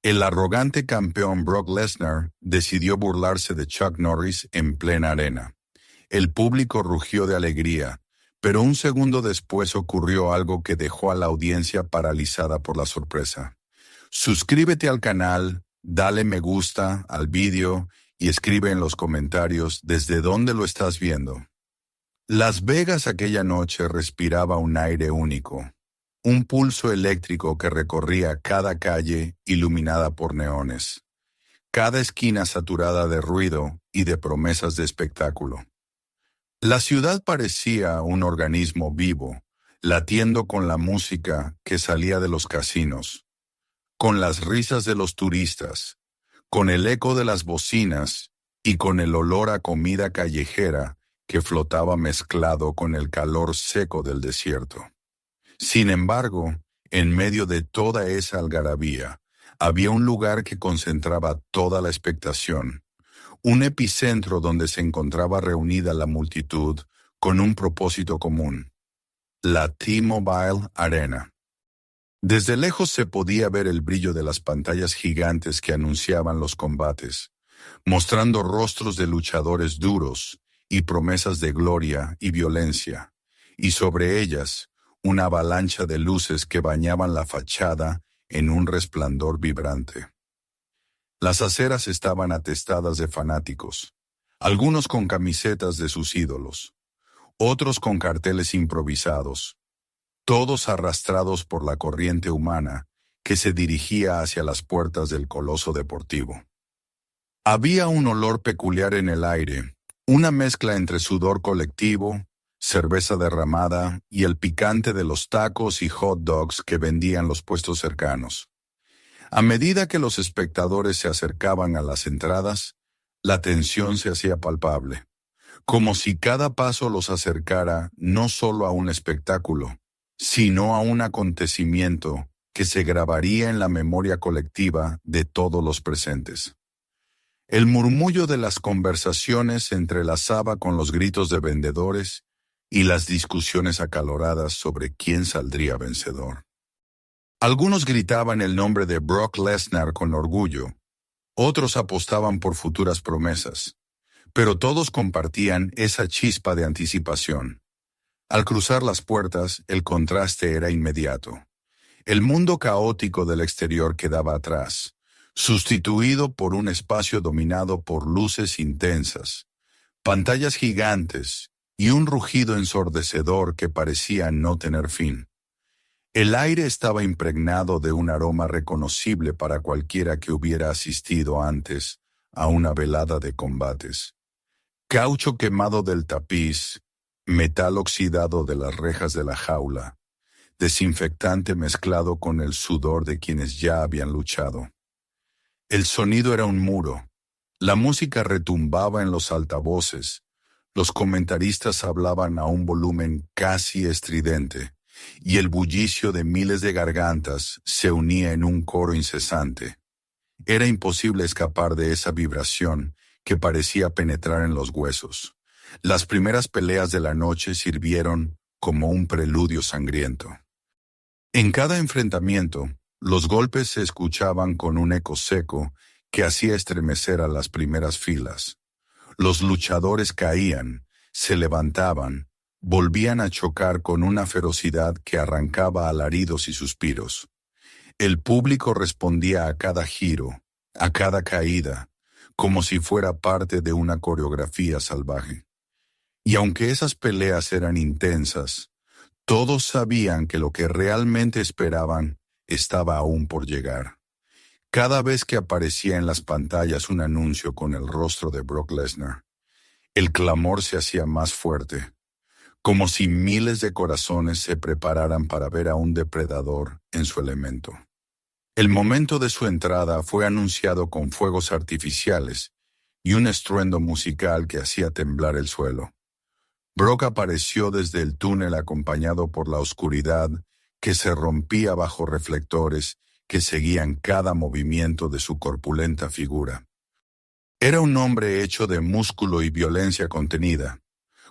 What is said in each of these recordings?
El arrogante campeón Brock Lesnar decidió burlarse de Chuck Norris en plena arena. El público rugió de alegría, pero un segundo después ocurrió algo que dejó a la audiencia paralizada por la sorpresa. Suscríbete al canal, dale me gusta al vídeo y escribe en los comentarios desde dónde lo estás viendo. Las Vegas aquella noche respiraba un aire único. Un pulso eléctrico que recorría cada calle iluminada por neones. Cada esquina saturada de ruido y de promesas de espectáculo. La ciudad parecía un organismo vivo, latiendo con la música que salía de los casinos, con las risas de los turistas, con el eco de las bocinas y con el olor a comida callejera que flotaba mezclado con el calor seco del desierto. Sin embargo, en medio de toda esa algarabía, había un lugar que concentraba toda la expectación, un epicentro donde se encontraba reunida la multitud con un propósito común, la T-Mobile Arena. Desde lejos se podía ver el brillo de las pantallas gigantes que anunciaban los combates, mostrando rostros de luchadores duros y promesas de gloria y violencia, y sobre ellas, una avalancha de luces que bañaban la fachada en un resplandor vibrante. Las aceras estaban atestadas de fanáticos, algunos con camisetas de sus ídolos, otros con carteles improvisados, todos arrastrados por la corriente humana que se dirigía hacia las puertas del coloso deportivo. Había un olor peculiar en el aire, una mezcla entre sudor colectivo, cerveza derramada y el picante de los tacos y hot dogs que vendían los puestos cercanos. A medida que los espectadores se acercaban a las entradas, la tensión se hacía palpable, como si cada paso los acercara no solo a un espectáculo, sino a un acontecimiento que se grabaría en la memoria colectiva de todos los presentes. El murmullo de las conversaciones se entrelazaba con los gritos de vendedores y las discusiones acaloradas sobre quién saldría vencedor. Algunos gritaban el nombre de Brock Lesnar con orgullo, otros apostaban por futuras promesas, pero todos compartían esa chispa de anticipación. Al cruzar las puertas, el contraste era inmediato. El mundo caótico del exterior quedaba atrás, sustituido por un espacio dominado por luces intensas, pantallas gigantes y un rugido ensordecedor que parecía no tener fin. El aire estaba impregnado de un aroma reconocible para cualquiera que hubiera asistido antes a una velada de combates. Caucho quemado del tapiz, metal oxidado de las rejas de la jaula, desinfectante mezclado con el sudor de quienes ya habían luchado. El sonido era un muro. La música retumbaba en los altavoces. Los comentaristas hablaban a un volumen casi estridente, y el bullicio de miles de gargantas se unía en un coro incesante. Era imposible escapar de esa vibración que parecía penetrar en los huesos. Las primeras peleas de la noche sirvieron como un preludio sangriento. En cada enfrentamiento, los golpes se escuchaban con un eco seco que hacía estremecer a las primeras filas. Los luchadores caían, se levantaban, volvían a chocar con una ferocidad que arrancaba alaridos y suspiros. El público respondía a cada giro, a cada caída, como si fuera parte de una coreografía salvaje. Y aunque esas peleas eran intensas, todos sabían que lo que realmente esperaban estaba aún por llegar. Cada vez que aparecía en las pantallas un anuncio con el rostro de Brock Lesnar, el clamor se hacía más fuerte, como si miles de corazones se prepararan para ver a un depredador en su elemento. El momento de su entrada fue anunciado con fuegos artificiales y un estruendo musical que hacía temblar el suelo. Brock apareció desde el túnel acompañado por la oscuridad que se rompía bajo reflectores que seguían cada movimiento de su corpulenta figura. Era un hombre hecho de músculo y violencia contenida,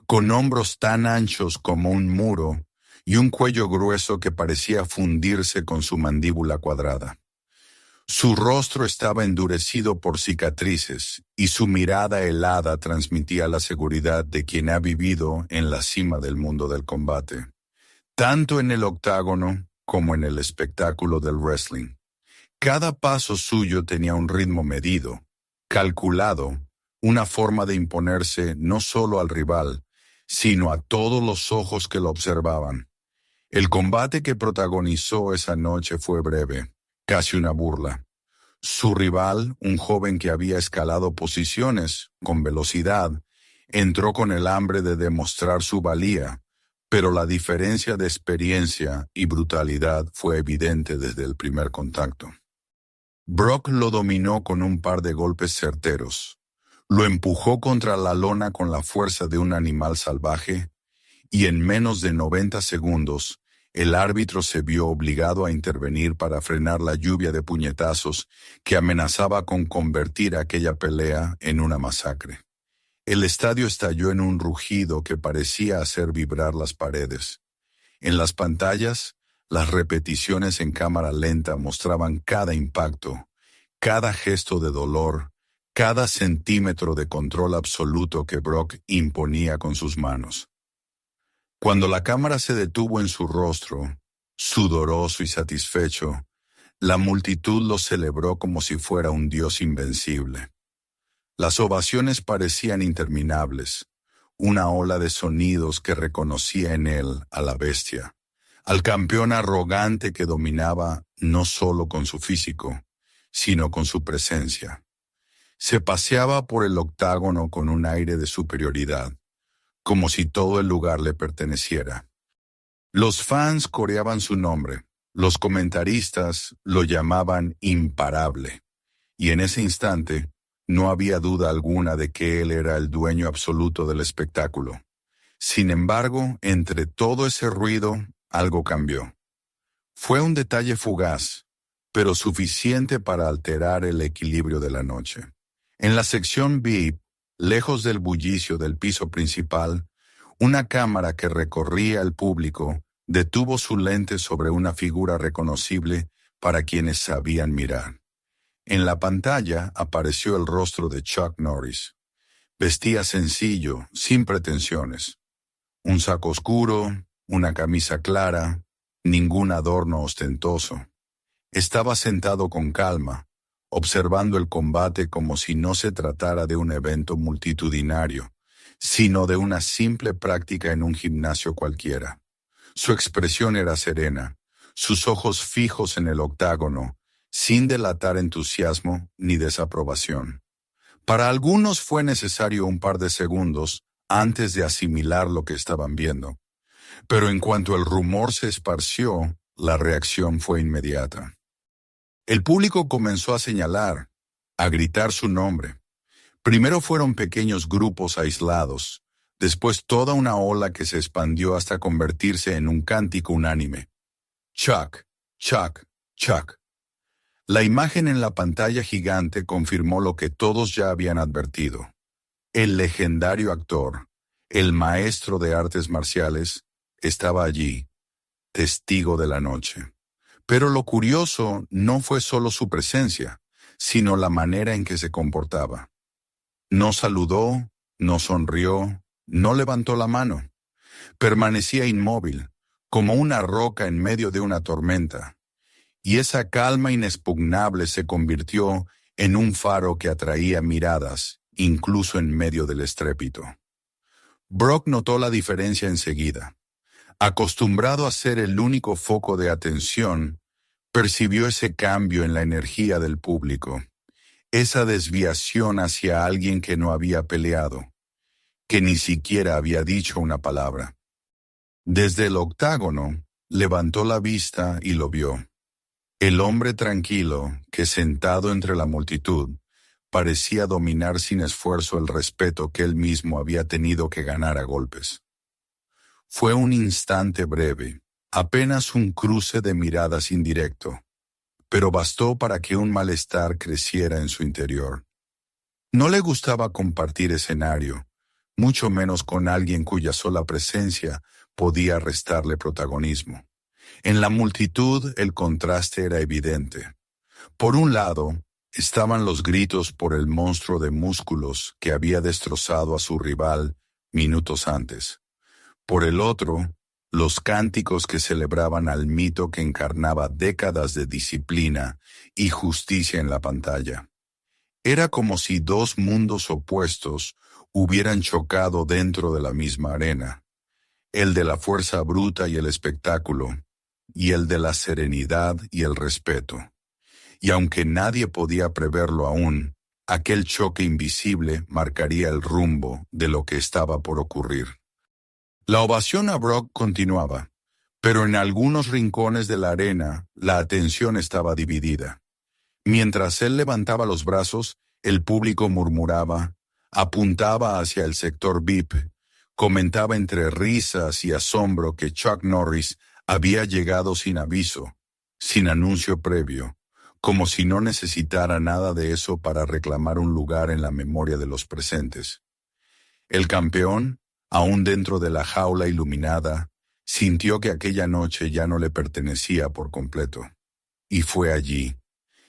con hombros tan anchos como un muro y un cuello grueso que parecía fundirse con su mandíbula cuadrada. Su rostro estaba endurecido por cicatrices y su mirada helada transmitía la seguridad de quien ha vivido en la cima del mundo del combate, tanto en el octágono como en el espectáculo del wrestling. Cada paso suyo tenía un ritmo medido, calculado, una forma de imponerse no solo al rival, sino a todos los ojos que lo observaban. El combate que protagonizó esa noche fue breve, casi una burla. Su rival, un joven que había escalado posiciones con velocidad, entró con el hambre de demostrar su valía, pero la diferencia de experiencia y brutalidad fue evidente desde el primer contacto. Brock lo dominó con un par de golpes certeros, lo empujó contra la lona con la fuerza de un animal salvaje, y en menos de 90 segundos, el árbitro se vio obligado a intervenir para frenar la lluvia de puñetazos que amenazaba con convertir aquella pelea en una masacre. El estadio estalló en un rugido que parecía hacer vibrar las paredes. En las pantallas, las repeticiones en cámara lenta mostraban cada impacto, cada gesto de dolor, cada centímetro de control absoluto que Brock imponía con sus manos. Cuando la cámara se detuvo en su rostro, sudoroso y satisfecho, la multitud lo celebró como si fuera un dios invencible. Las ovaciones parecían interminables, una ola de sonidos que reconocía en él a la bestia, al campeón arrogante que dominaba no solo con su físico, sino con su presencia. Se paseaba por el octágono con un aire de superioridad, como si todo el lugar le perteneciera. Los fans coreaban su nombre, los comentaristas lo llamaban imparable, y en ese instante no había duda alguna de que él era el dueño absoluto del espectáculo. Sin embargo, entre todo ese ruido, algo cambió. Fue un detalle fugaz, pero suficiente para alterar el equilibrio de la noche. En la sección VIP, lejos del bullicio del piso principal, una cámara que recorría el público detuvo su lente sobre una figura reconocible para quienes sabían mirar. En la pantalla apareció el rostro de Chuck Norris. Vestía sencillo, sin pretensiones. Un saco oscuro, una camisa clara, ningún adorno ostentoso. Estaba sentado con calma, observando el combate como si no se tratara de un evento multitudinario, sino de una simple práctica en un gimnasio cualquiera. Su expresión era serena, sus ojos fijos en el octágono, sin delatar entusiasmo ni desaprobación. Para algunos fue necesario un par de segundos antes de asimilar lo que estaban viendo, pero en cuanto el rumor se esparció, la reacción fue inmediata. El público comenzó a señalar, a gritar su nombre. Primero fueron pequeños grupos aislados, después toda una ola que se expandió hasta convertirse en un cántico unánime. Chuck, Chuck, Chuck. La imagen en la pantalla gigante confirmó lo que todos ya habían advertido. El legendario actor, el maestro de artes marciales, estaba allí, testigo de la noche. Pero lo curioso no fue solo su presencia, sino la manera en que se comportaba. No saludó, no sonrió, no levantó la mano. Permanecía inmóvil, como una roca en medio de una tormenta. Y esa calma inexpugnable se convirtió en un faro que atraía miradas, incluso en medio del estrépito. Brock notó la diferencia enseguida. Acostumbrado a ser el único foco de atención, percibió ese cambio en la energía del público, esa desviación hacia alguien que no había peleado, que ni siquiera había dicho una palabra. Desde el octágono, levantó la vista y lo vio. El hombre tranquilo, que sentado entre la multitud, parecía dominar sin esfuerzo el respeto que él mismo había tenido que ganar a golpes. Fue un instante breve, apenas un cruce de miradas indirecto, pero bastó para que un malestar creciera en su interior. No le gustaba compartir escenario, mucho menos con alguien cuya sola presencia podía restarle protagonismo. En la multitud el contraste era evidente. Por un lado, estaban los gritos por el monstruo de músculos que había destrozado a su rival minutos antes. Por el otro, los cánticos que celebraban al mito que encarnaba décadas de disciplina y justicia en la pantalla. Era como si dos mundos opuestos hubieran chocado dentro de la misma arena, el de la fuerza bruta y el espectáculo, y el de la serenidad y el respeto. Y aunque nadie podía preverlo aún, aquel choque invisible marcaría el rumbo de lo que estaba por ocurrir. La ovación a Brock continuaba, pero en algunos rincones de la arena la atención estaba dividida. Mientras él levantaba los brazos, el público murmuraba, apuntaba hacia el sector VIP, comentaba entre risas y asombro que Chuck Norris había llegado sin aviso, sin anuncio previo, como si no necesitara nada de eso para reclamar un lugar en la memoria de los presentes. El campeón, aún dentro de la jaula iluminada, sintió que aquella noche ya no le pertenecía por completo. Y fue allí,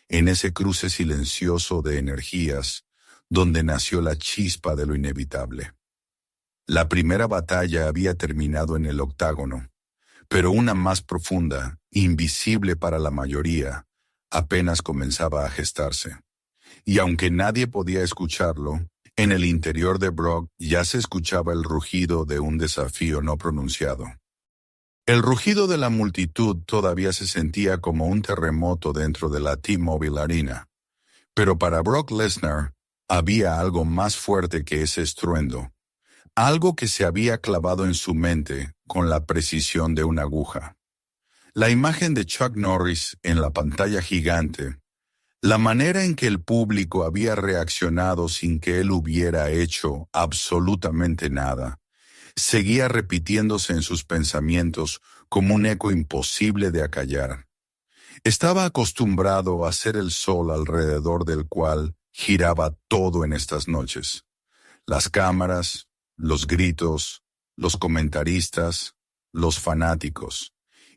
en ese cruce silencioso de energías, donde nació la chispa de lo inevitable. La primera batalla había terminado en el octágono, pero una más profunda, invisible para la mayoría, apenas comenzaba a gestarse. Y aunque nadie podía escucharlo, en el interior de Brock ya se escuchaba el rugido de un desafío no pronunciado. El rugido de la multitud todavía se sentía como un terremoto dentro de la T-Mobile Arena. Pero para Brock Lesnar había algo más fuerte que ese estruendo, algo que se había clavado en su mente con la precisión de una aguja. La imagen de Chuck Norris en la pantalla gigante, la manera en que el público había reaccionado sin que él hubiera hecho absolutamente nada, seguía repitiéndose en sus pensamientos como un eco imposible de acallar. Estaba acostumbrado a ser el sol alrededor del cual giraba todo en estas noches. Las cámaras, los gritos, los comentaristas, los fanáticos.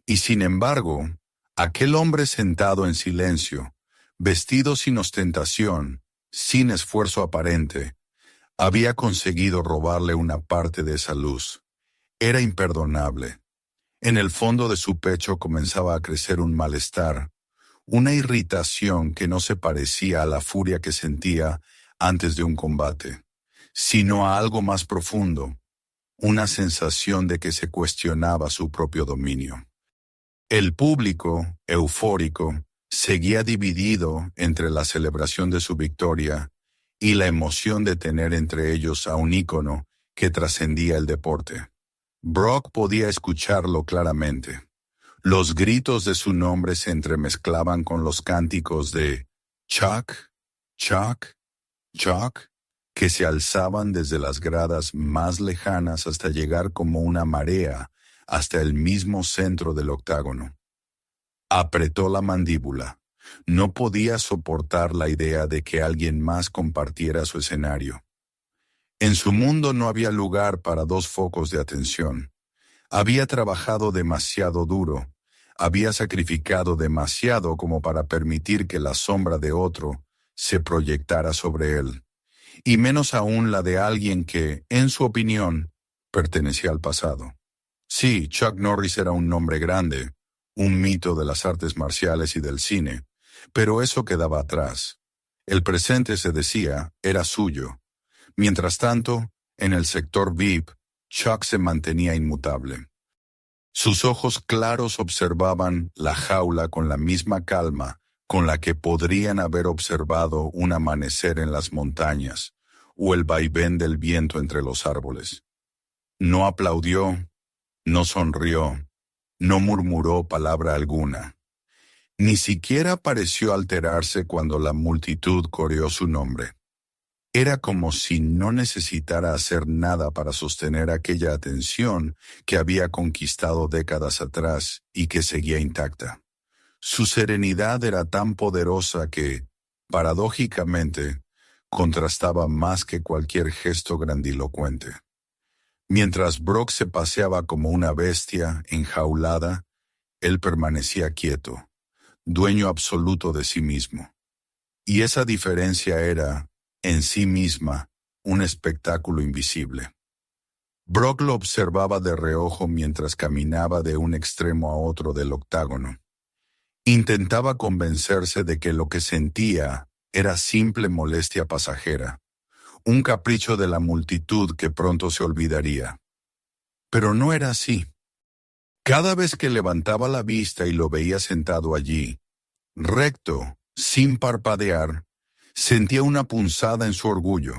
Y sin embargo, aquel hombre sentado en silencio, vestido sin ostentación, sin esfuerzo aparente, había conseguido robarle una parte de esa luz. Era imperdonable. En el fondo de su pecho comenzaba a crecer un malestar, una irritación que no se parecía a la furia que sentía antes de un combate, sino a algo más profundo, una sensación de que se cuestionaba su propio dominio. El público, eufórico, seguía dividido entre la celebración de su victoria y la emoción de tener entre ellos a un ícono que trascendía el deporte. Brock podía escucharlo claramente. Los gritos de su nombre se entremezclaban con los cánticos de Chuck, Chuck, Chuck, que se alzaban desde las gradas más lejanas hasta llegar como una marea hasta el mismo centro del octágono. Apretó la mandíbula. No podía soportar la idea de que alguien más compartiera su escenario. En su mundo no había lugar para dos focos de atención. Había trabajado demasiado duro, había sacrificado demasiado como para permitir que la sombra de otro se proyectara sobre él, y menos aún la de alguien que, en su opinión, pertenecía al pasado. Sí, Chuck Norris era un nombre grande, un mito de las artes marciales y del cine, pero eso quedaba atrás. El presente, se decía, era suyo. Mientras tanto, en el sector VIP, Chuck se mantenía inmutable. Sus ojos claros observaban la jaula con la misma calma con la que podrían haber observado un amanecer en las montañas o el vaivén del viento entre los árboles. No aplaudió, no sonrió, no murmuró palabra alguna. Ni siquiera pareció alterarse cuando la multitud coreó su nombre. Era como si no necesitara hacer nada para sostener aquella atención que había conquistado décadas atrás y que seguía intacta. Su serenidad era tan poderosa que, paradójicamente, contrastaba más que cualquier gesto grandilocuente. Mientras Brock se paseaba como una bestia enjaulada, él permanecía quieto, dueño absoluto de sí mismo. Y esa diferencia era, en sí misma, un espectáculo invisible. Brock lo observaba de reojo mientras caminaba de un extremo a otro del octágono. Intentaba convencerse de que lo que sentía era simple molestia pasajera, un capricho de la multitud que pronto se olvidaría. Pero no era así. Cada vez que levantaba la vista y lo veía sentado allí, recto, sin parpadear, sentía una punzada en su orgullo.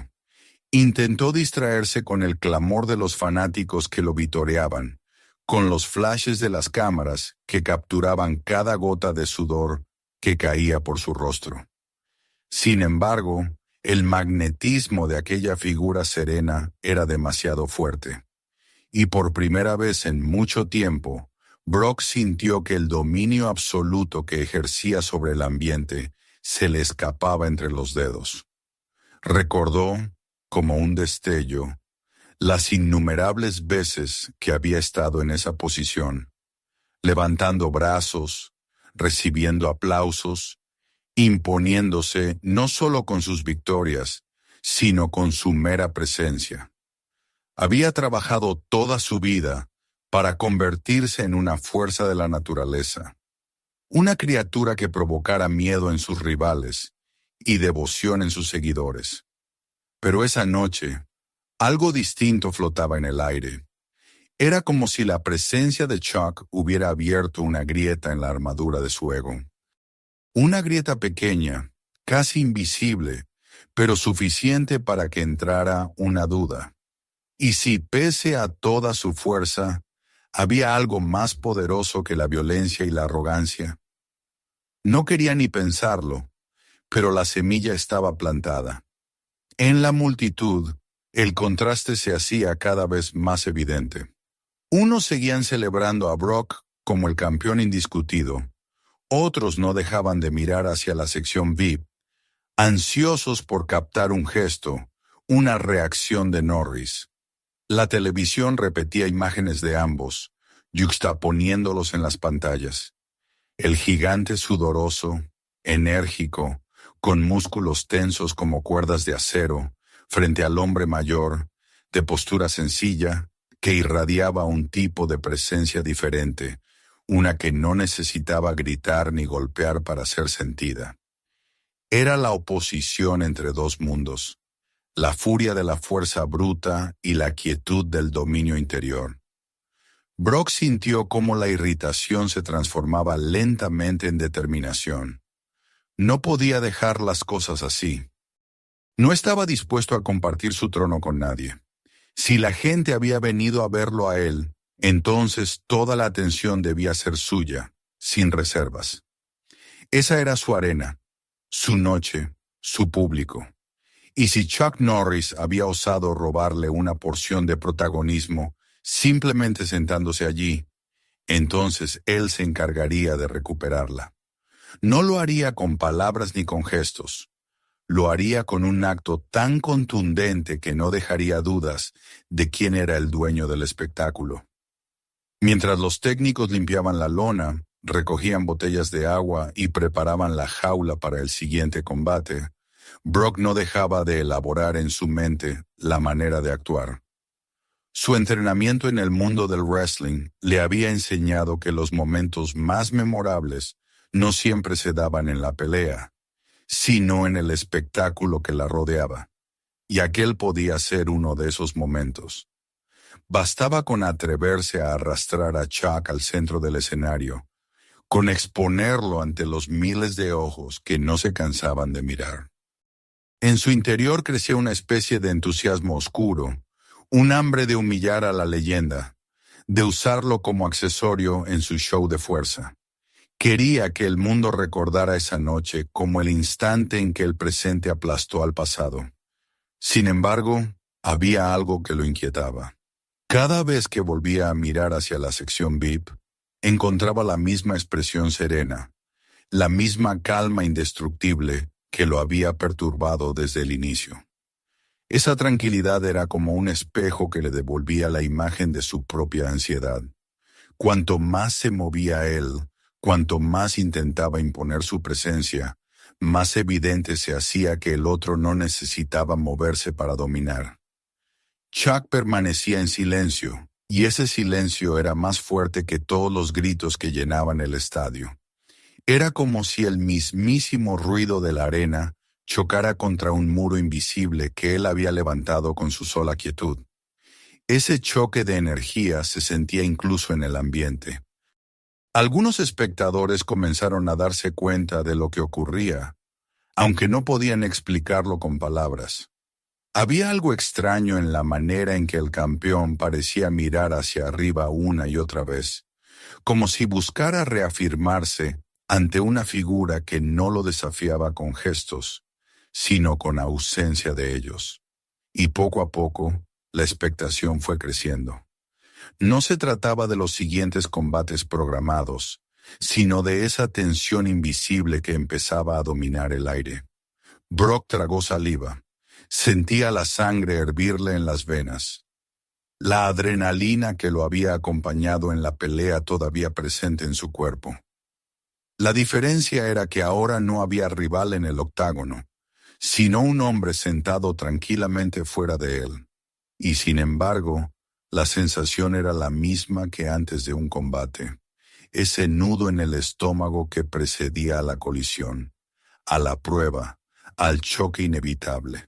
Intentó distraerse con el clamor de los fanáticos que lo vitoreaban, con los flashes de las cámaras que capturaban cada gota de sudor que caía por su rostro. Sin embargo, el magnetismo de aquella figura serena era demasiado fuerte. Y por primera vez en mucho tiempo, Brock sintió que el dominio absoluto que ejercía sobre el ambiente se le escapaba entre los dedos. Recordó, como un destello, las innumerables veces que había estado en esa posición, levantando brazos, recibiendo aplausos, imponiéndose no solo con sus victorias, sino con su mera presencia. Había trabajado toda su vida para convertirse en una fuerza de la naturaleza, una criatura que provocara miedo en sus rivales y devoción en sus seguidores. Pero esa noche, algo distinto flotaba en el aire. Era como si la presencia de Chuck hubiera abierto una grieta en la armadura de su ego. Una grieta pequeña, casi invisible, pero suficiente para que entrara una duda. Y si, pese a toda su fuerza, había algo más poderoso que la violencia y la arrogancia. No quería ni pensarlo, pero la semilla estaba plantada. En la multitud, el contraste se hacía cada vez más evidente. Unos seguían celebrando a Brock como el campeón indiscutido. Otros no dejaban de mirar hacia la sección VIP, ansiosos por captar un gesto, una reacción de Norris. La televisión repetía imágenes de ambos, yuxtaponiéndolos en las pantallas. El gigante sudoroso, enérgico, con músculos tensos como cuerdas de acero, frente al hombre mayor, de postura sencilla, que irradiaba un tipo de presencia diferente, una que no necesitaba gritar ni golpear para ser sentida. Era la oposición entre dos mundos, la furia de la fuerza bruta y la quietud del dominio interior. Brock sintió cómo la irritación se transformaba lentamente en determinación. No podía dejar las cosas así. No estaba dispuesto a compartir su trono con nadie. Si la gente había venido a verlo a él, entonces toda la atención debía ser suya, sin reservas. Esa era su arena, su noche, su público. Y si Chuck Norris había osado robarle una porción de protagonismo simplemente sentándose allí, entonces él se encargaría de recuperarla. No lo haría con palabras ni con gestos. Lo haría con un acto tan contundente que no dejaría dudas de quién era el dueño del espectáculo. Mientras los técnicos limpiaban la lona, recogían botellas de agua y preparaban la jaula para el siguiente combate, Brock no dejaba de elaborar en su mente la manera de actuar. Su entrenamiento en el mundo del wrestling le había enseñado que los momentos más memorables no siempre se daban en la pelea, sino en el espectáculo que la rodeaba, y aquel podía ser uno de esos momentos. Bastaba con atreverse a arrastrar a Chuck al centro del escenario, con exponerlo ante los miles de ojos que no se cansaban de mirar. En su interior crecía una especie de entusiasmo oscuro, un hambre de humillar a la leyenda, de usarlo como accesorio en su show de fuerza. Quería que el mundo recordara esa noche como el instante en que el presente aplastó al pasado. Sin embargo, había algo que lo inquietaba. Cada vez que volvía a mirar hacia la sección VIP, encontraba la misma expresión serena, la misma calma indestructible que lo había perturbado desde el inicio. Esa tranquilidad era como un espejo que le devolvía la imagen de su propia ansiedad. Cuanto más se movía él, Cuanto más intentaba imponer su presencia, más evidente se hacía que el otro no necesitaba moverse para dominar. Chuck permanecía en silencio, y ese silencio era más fuerte que todos los gritos que llenaban el estadio. Era como si el mismísimo ruido de la arena chocara contra un muro invisible que él había levantado con su sola quietud. Ese choque de energía se sentía incluso en el ambiente. Algunos espectadores comenzaron a darse cuenta de lo que ocurría, aunque no podían explicarlo con palabras. Había algo extraño en la manera en que el campeón parecía mirar hacia arriba una y otra vez, como si buscara reafirmarse ante una figura que no lo desafiaba con gestos, sino con ausencia de ellos. Y poco a poco, la expectación fue creciendo. No se trataba de los siguientes combates programados, sino de esa tensión invisible que empezaba a dominar el aire. Brock tragó saliva. Sentía la sangre hervirle en las venas. La adrenalina que lo había acompañado en la pelea todavía presente en su cuerpo. La diferencia era que ahora no había rival en el octágono, sino un hombre sentado tranquilamente fuera de él. Y sin embargo, la sensación era la misma que antes de un combate. Ese nudo en el estómago que precedía a la colisión, a la prueba, al choque inevitable.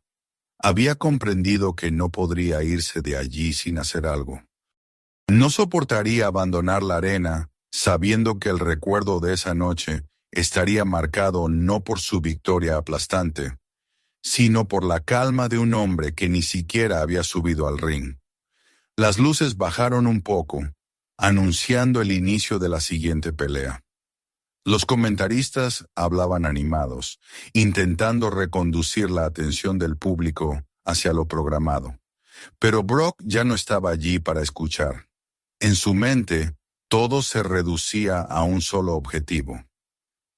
Había comprendido que no podría irse de allí sin hacer algo. No soportaría abandonar la arena, sabiendo que el recuerdo de esa noche estaría marcado no por su victoria aplastante, sino por la calma de un hombre que ni siquiera había subido al ring. Las luces bajaron un poco, anunciando el inicio de la siguiente pelea. Los comentaristas hablaban animados, intentando reconducir la atención del público hacia lo programado. Pero Brock ya no estaba allí para escuchar. En su mente, todo se reducía a un solo objetivo: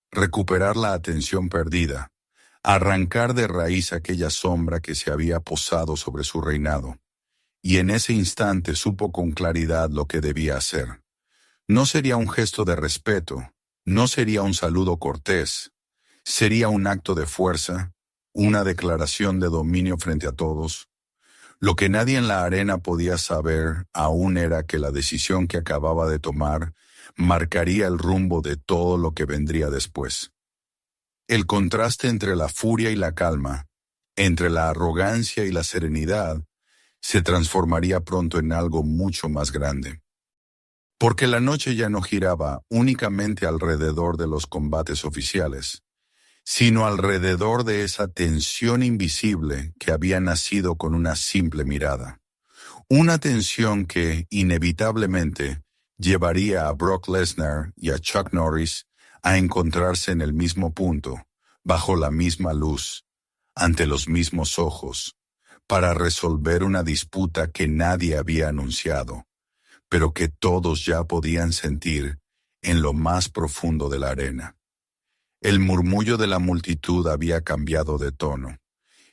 recuperar la atención perdida, arrancar de raíz aquella sombra que se había posado sobre su reinado. Y en ese instante supo con claridad lo que debía hacer. No sería un gesto de respeto, no sería un saludo cortés, sería un acto de fuerza, una declaración de dominio frente a todos. Lo que nadie en la arena podía saber aún era que la decisión que acababa de tomar marcaría el rumbo de todo lo que vendría después. El contraste entre la furia y la calma, entre la arrogancia y la serenidad, se transformaría pronto en algo mucho más grande. Porque la noche ya no giraba únicamente alrededor de los combates oficiales, sino alrededor de esa tensión invisible que había nacido con una simple mirada. Una tensión que, inevitablemente, llevaría a Brock Lesnar y a Chuck Norris a encontrarse en el mismo punto, bajo la misma luz, ante los mismos ojos, para resolver una disputa que nadie había anunciado, pero que todos ya podían sentir en lo más profundo de la arena. El murmullo de la multitud había cambiado de tono.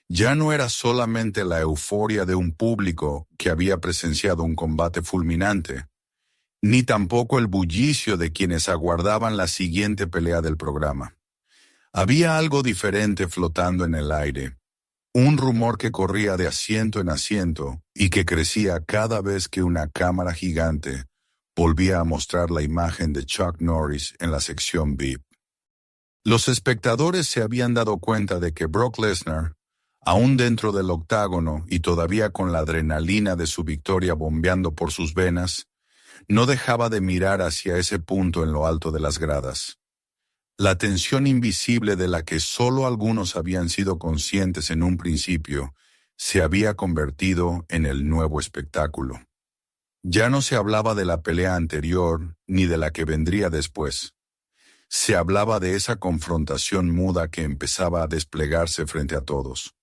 Ya no era solamente la euforia de un público que había presenciado un combate fulminante, ni tampoco el bullicio de quienes aguardaban la siguiente pelea del programa. Había algo diferente flotando en el aire, un rumor que corría de asiento en asiento y que crecía cada vez que una cámara gigante volvía a mostrar la imagen de Chuck Norris en la sección VIP. Los espectadores se habían dado cuenta de que Brock Lesnar, aún dentro del octágono y todavía con la adrenalina de su victoria bombeando por sus venas, no dejaba de mirar hacia ese punto en lo alto de las gradas. La tensión invisible de la que solo algunos habían sido conscientes en un principio se había convertido en el nuevo espectáculo. Ya no se hablaba de la pelea anterior ni de la que vendría después. Se hablaba de esa confrontación muda que empezaba a desplegarse frente a todos.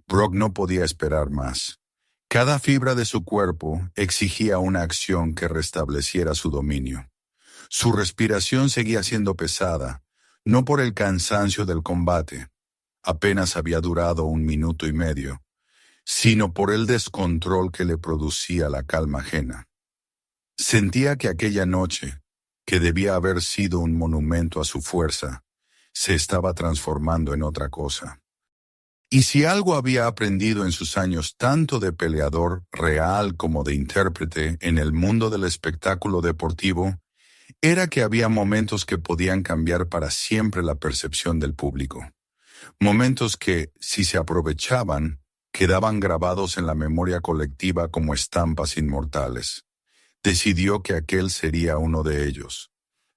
Brock no podía esperar más. Cada fibra de su cuerpo exigía una acción que restableciera su dominio. Su respiración seguía siendo pesada, no por el cansancio del combate, apenas había durado 1 minuto y medio, sino por el descontrol que le producía la calma ajena. Sentía que aquella noche, que debía haber sido un monumento a su fuerza, se estaba transformando en otra cosa. Y si algo había aprendido en sus años tanto de peleador real como de intérprete en el mundo del espectáculo deportivo, era que había momentos que podían cambiar para siempre la percepción del público. Momentos que, si se aprovechaban, quedaban grabados en la memoria colectiva como estampas inmortales. Decidió que aquel sería uno de ellos.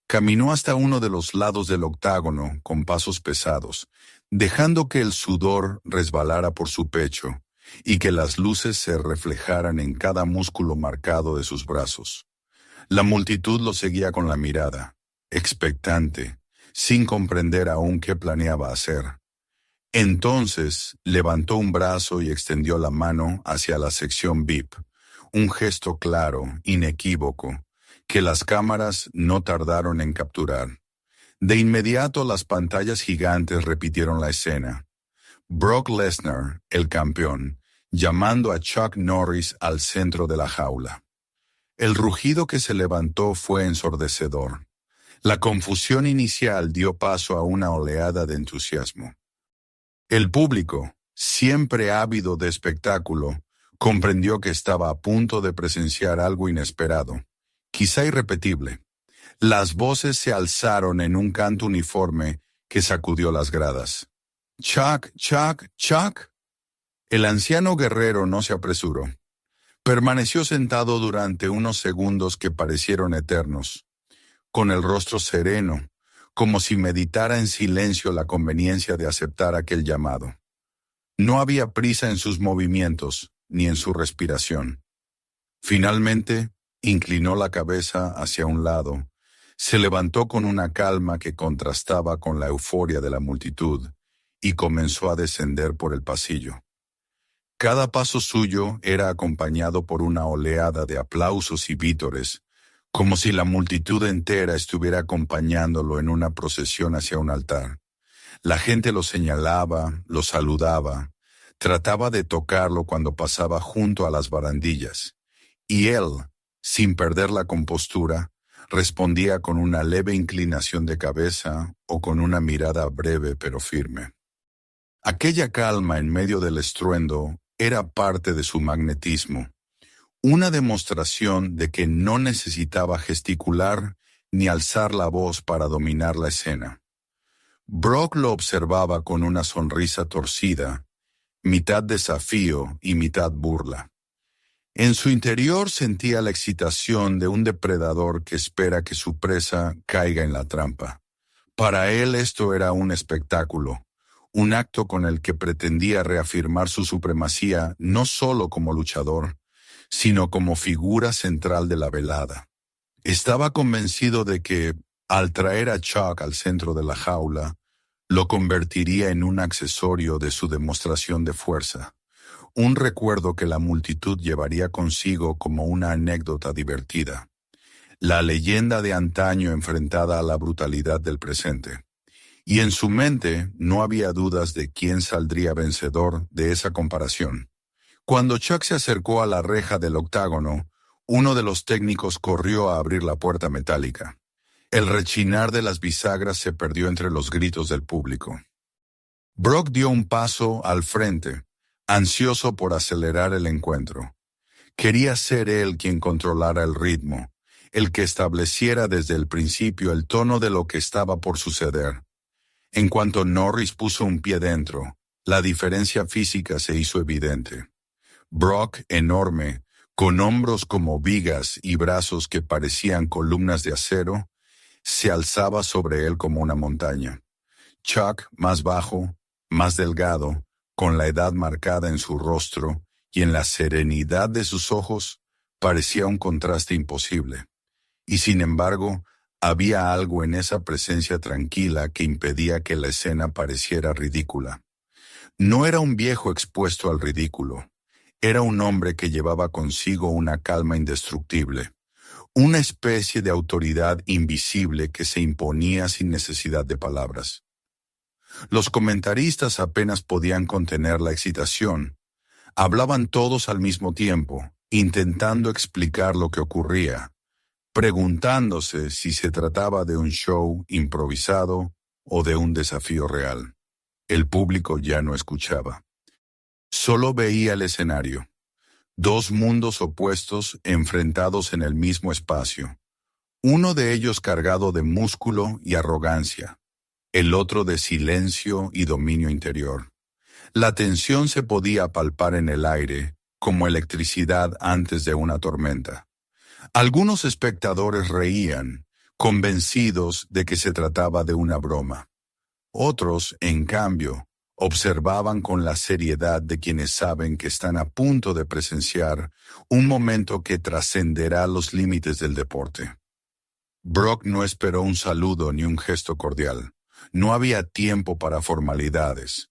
Caminó hasta uno de los lados del octágono con pasos pesados, dejando que el sudor resbalara por su pecho y que las luces se reflejaran en cada músculo marcado de sus brazos. La multitud lo seguía con la mirada, expectante, sin comprender aún qué planeaba hacer. Entonces levantó un brazo y extendió la mano hacia la sección VIP, un gesto claro, inequívoco, que las cámaras no tardaron en capturar. De inmediato las pantallas gigantes repitieron la escena. Brock Lesnar, el campeón, llamando a Chuck Norris al centro de la jaula. El rugido que se levantó fue ensordecedor. La confusión inicial dio paso a una oleada de entusiasmo. El público, siempre ávido de espectáculo, comprendió que estaba a punto de presenciar algo inesperado, quizá irrepetible. Las voces se alzaron en un canto uniforme que sacudió las gradas. «Chuck, Chuck, Chuck». El anciano guerrero no se apresuró. Permaneció sentado durante unos segundos que parecieron eternos, con el rostro sereno, como si meditara en silencio la conveniencia de aceptar aquel llamado. No había prisa en sus movimientos, ni en su respiración. Finalmente, inclinó la cabeza hacia un lado, se levantó con una calma que contrastaba con la euforia de la multitud y comenzó a descender por el pasillo. Cada paso suyo era acompañado por una oleada de aplausos y vítores, como si la multitud entera estuviera acompañándolo en una procesión hacia un altar. La gente lo señalaba, lo saludaba, trataba de tocarlo cuando pasaba junto a las barandillas, y él, sin perder la compostura, respondía con una leve inclinación de cabeza o con una mirada breve pero firme. Aquella calma en medio del estruendo era parte de su magnetismo, una demostración de que no necesitaba gesticular ni alzar la voz para dominar la escena. Brock lo observaba con una sonrisa torcida, mitad desafío y mitad burla. En su interior sentía la excitación de un depredador que espera que su presa caiga en la trampa. Para él esto era un espectáculo, un acto con el que pretendía reafirmar su supremacía no solo como luchador, sino como figura central de la velada. Estaba convencido de que, al traer a Chuck al centro de la jaula, lo convertiría en un accesorio de su demostración de fuerza, un recuerdo que la multitud llevaría consigo como una anécdota divertida, la leyenda de antaño enfrentada a la brutalidad del presente. Y en su mente no había dudas de quién saldría vencedor de esa comparación. Cuando Chuck se acercó a la reja del octágono, uno de los técnicos corrió a abrir la puerta metálica. El rechinar de las bisagras se perdió entre los gritos del público. Brock dio un paso al frente, ansioso por acelerar el encuentro. Quería ser él quien controlara el ritmo, el que estableciera desde el principio el tono de lo que estaba por suceder. En cuanto Norris puso un pie dentro, la diferencia física se hizo evidente. Brock, enorme, con hombros como vigas y brazos que parecían columnas de acero, se alzaba sobre él como una montaña. Chuck, más bajo, más delgado, con la edad marcada en su rostro y en la serenidad de sus ojos, parecía un contraste imposible. Y sin embargo, había algo en esa presencia tranquila que impedía que la escena pareciera ridícula. No era un viejo expuesto al ridículo. Era un hombre que llevaba consigo una calma indestructible, una especie de autoridad invisible que se imponía sin necesidad de palabras. Los comentaristas apenas podían contener la excitación. Hablaban todos al mismo tiempo, intentando explicar lo que ocurría, preguntándose si se trataba de un show improvisado o de un desafío real. El público ya no escuchaba. Solo veía el escenario. Dos mundos opuestos enfrentados en el mismo espacio. Uno de ellos cargado de músculo y arrogancia, el otro de silencio y dominio interior. La tensión se podía palpar en el aire, como electricidad antes de una tormenta. Algunos espectadores reían, convencidos de que se trataba de una broma. Otros, en cambio, observaban con la seriedad de quienes saben que están a punto de presenciar un momento que trascenderá los límites del deporte. Brock no esperó un saludo ni un gesto cordial. No había tiempo para formalidades.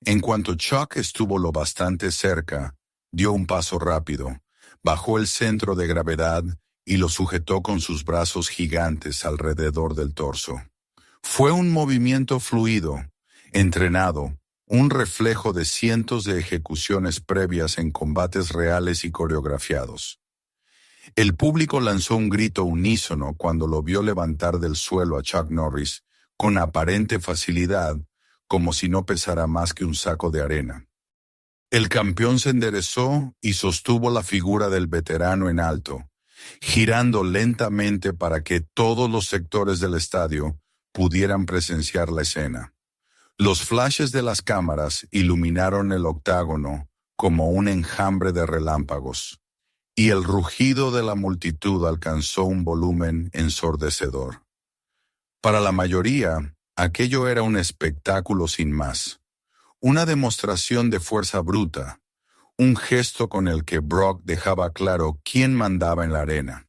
En cuanto Chuck estuvo lo bastante cerca, dio un paso rápido, bajó el centro de gravedad y lo sujetó con sus brazos gigantes alrededor del torso. Fue un movimiento fluido, entrenado, un reflejo de cientos de ejecuciones previas en combates reales y coreografiados. El público lanzó un grito unísono cuando lo vio levantar del suelo a Chuck Norris con aparente facilidad, como si no pesara más que un saco de arena. El campeón se enderezó y sostuvo la figura del veterano en alto, girando lentamente para que todos los sectores del estadio pudieran presenciar la escena. Los flashes de las cámaras iluminaron el octágono como un enjambre de relámpagos, y el rugido de la multitud alcanzó un volumen ensordecedor. Para la mayoría, aquello era un espectáculo sin más, una demostración de fuerza bruta, un gesto con el que Brock dejaba claro quién mandaba en la arena.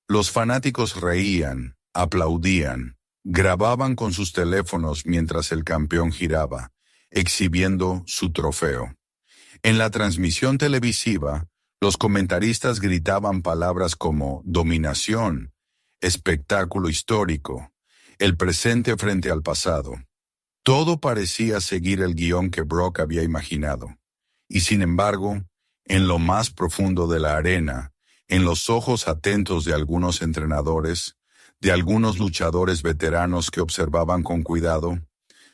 Los fanáticos reían, aplaudían, grababan con sus teléfonos mientras el campeón giraba, exhibiendo su trofeo. En la transmisión televisiva, los comentaristas gritaban palabras como dominación, espectáculo histórico, el presente frente al pasado. Todo parecía seguir el guión que Brock había imaginado. Y sin embargo, en lo más profundo de la arena, en los ojos atentos de algunos entrenadores, de algunos luchadores veteranos que observaban con cuidado,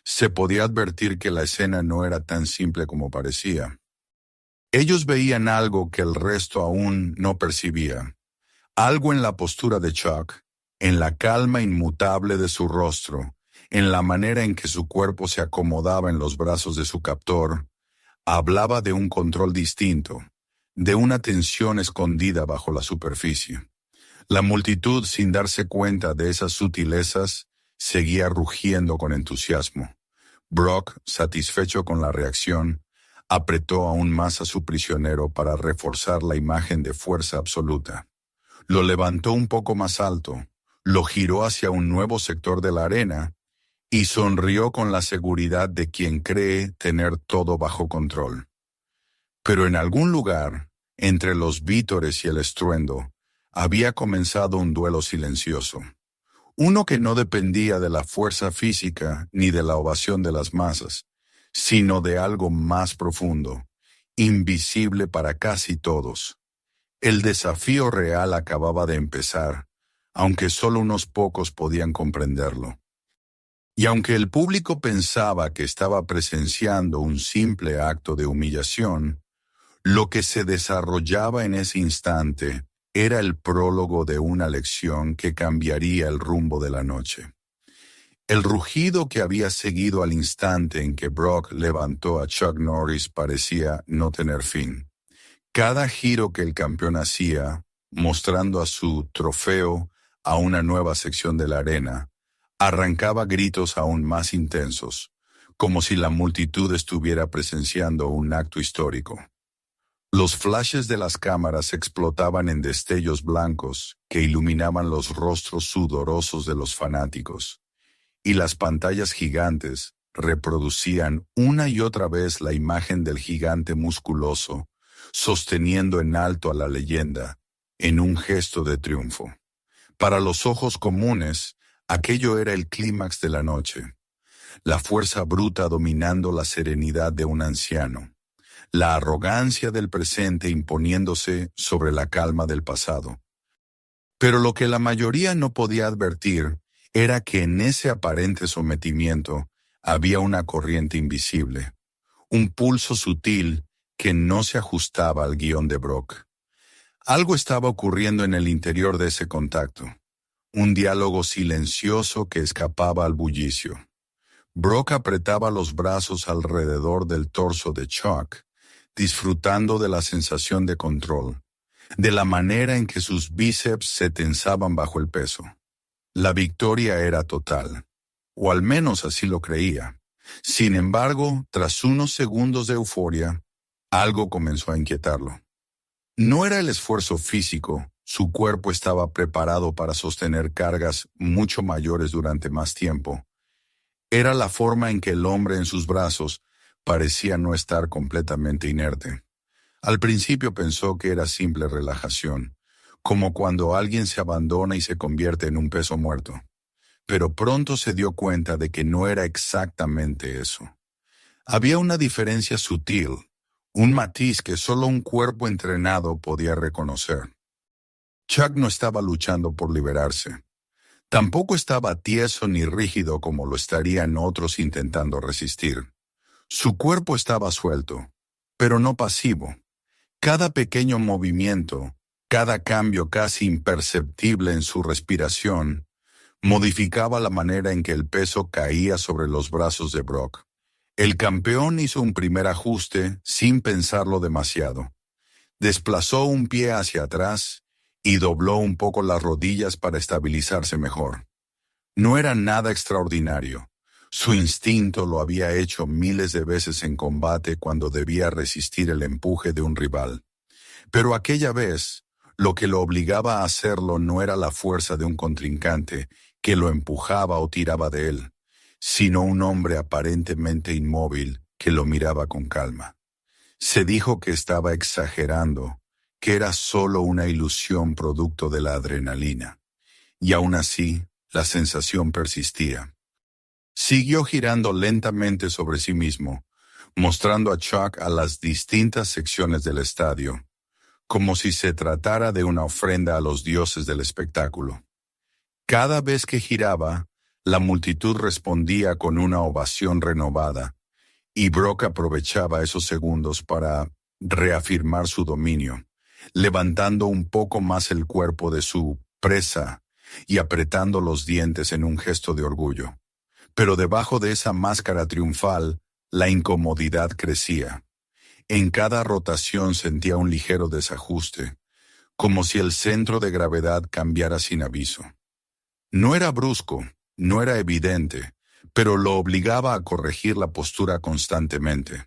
se podía advertir que la escena no era tan simple como parecía. Ellos veían algo que el resto aún no percibía, algo en la postura de Chuck, en la calma inmutable de su rostro, en la manera en que su cuerpo se acomodaba en los brazos de su captor. Hablaba de un control distinto, de una tensión escondida bajo la superficie. La multitud, sin darse cuenta de esas sutilezas, seguía rugiendo con entusiasmo. Brock, satisfecho con la reacción, apretó aún más a su prisionero para reforzar la imagen de fuerza absoluta. Lo levantó un poco más alto, lo giró hacia un nuevo sector de la arena y sonrió con la seguridad de quien cree tener todo bajo control. Pero en algún lugar, entre los vítores y el estruendo, había comenzado un duelo silencioso. Uno que no dependía de la fuerza física ni de la ovación de las masas, sino de algo más profundo, invisible para casi todos. El desafío real acababa de empezar, aunque solo unos pocos podían comprenderlo. Y aunque el público pensaba que estaba presenciando un simple acto de humillación, lo que se desarrollaba en ese instante era el prólogo de una lección que cambiaría el rumbo de la noche. El rugido que había seguido al instante en que Brock levantó a Chuck Norris parecía no tener fin. Cada giro que el campeón hacía, mostrando a su trofeo a una nueva sección de la arena, arrancaba gritos aún más intensos, como si la multitud estuviera presenciando un acto histórico. Los flashes de las cámaras explotaban en destellos blancos que iluminaban los rostros sudorosos de los fanáticos, y las pantallas gigantes reproducían una y otra vez la imagen del gigante musculoso, sosteniendo en alto a la leyenda, en un gesto de triunfo. Para los ojos comunes, aquello era el clímax de la noche, la fuerza bruta dominando la serenidad de un anciano, la arrogancia del presente imponiéndose sobre la calma del pasado. Pero lo que la mayoría no podía advertir era que en ese aparente sometimiento había una corriente invisible, un pulso sutil que no se ajustaba al guión de Brock. Algo estaba ocurriendo en el interior de ese contacto, un diálogo silencioso que escapaba al bullicio. Brock apretaba los brazos alrededor del torso de Chuck, disfrutando de la sensación de control, de la manera en que sus bíceps se tensaban bajo el peso. La victoria era total, o al menos así lo creía. Sin embargo, tras unos segundos de euforia, algo comenzó a inquietarlo. No era el esfuerzo físico, su cuerpo estaba preparado para sostener cargas mucho mayores durante más tiempo. Era la forma en que el hombre en sus brazos parecía no estar completamente inerte. Al principio pensó que era simple relajación, como cuando alguien se abandona y se convierte en un peso muerto. Pero pronto se dio cuenta de que no era exactamente eso. Había una diferencia sutil, un matiz que solo un cuerpo entrenado podía reconocer. Chuck no estaba luchando por liberarse. Tampoco estaba tieso ni rígido como lo estarían otros intentando resistir. Su cuerpo estaba suelto, pero no pasivo. Cada pequeño movimiento, cada cambio casi imperceptible en su respiración, modificaba la manera en que el peso caía sobre los brazos de Brock. El campeón hizo un primer ajuste sin pensarlo demasiado. Desplazó un pie hacia atrás y dobló un poco las rodillas para estabilizarse mejor. No era nada extraordinario. Su instinto lo había hecho miles de veces en combate cuando debía resistir el empuje de un rival. Pero aquella vez, lo que lo obligaba a hacerlo no era la fuerza de un contrincante que lo empujaba o tiraba de él, sino un hombre aparentemente inmóvil que lo miraba con calma. Se dijo que estaba exagerando, que era solo una ilusión producto de la adrenalina. Y aún así, la sensación persistía. Siguió girando lentamente sobre sí mismo, mostrando a Chuck a las distintas secciones del estadio, como si se tratara de una ofrenda a los dioses del espectáculo. Cada vez que giraba, la multitud respondía con una ovación renovada, y Brock aprovechaba esos segundos para reafirmar su dominio, levantando un poco más el cuerpo de su presa y apretando los dientes en un gesto de orgullo. Pero debajo de esa máscara triunfal, la incomodidad crecía. En cada rotación sentía un ligero desajuste, como si el centro de gravedad cambiara sin aviso. No era brusco, no era evidente, pero lo obligaba a corregir la postura constantemente.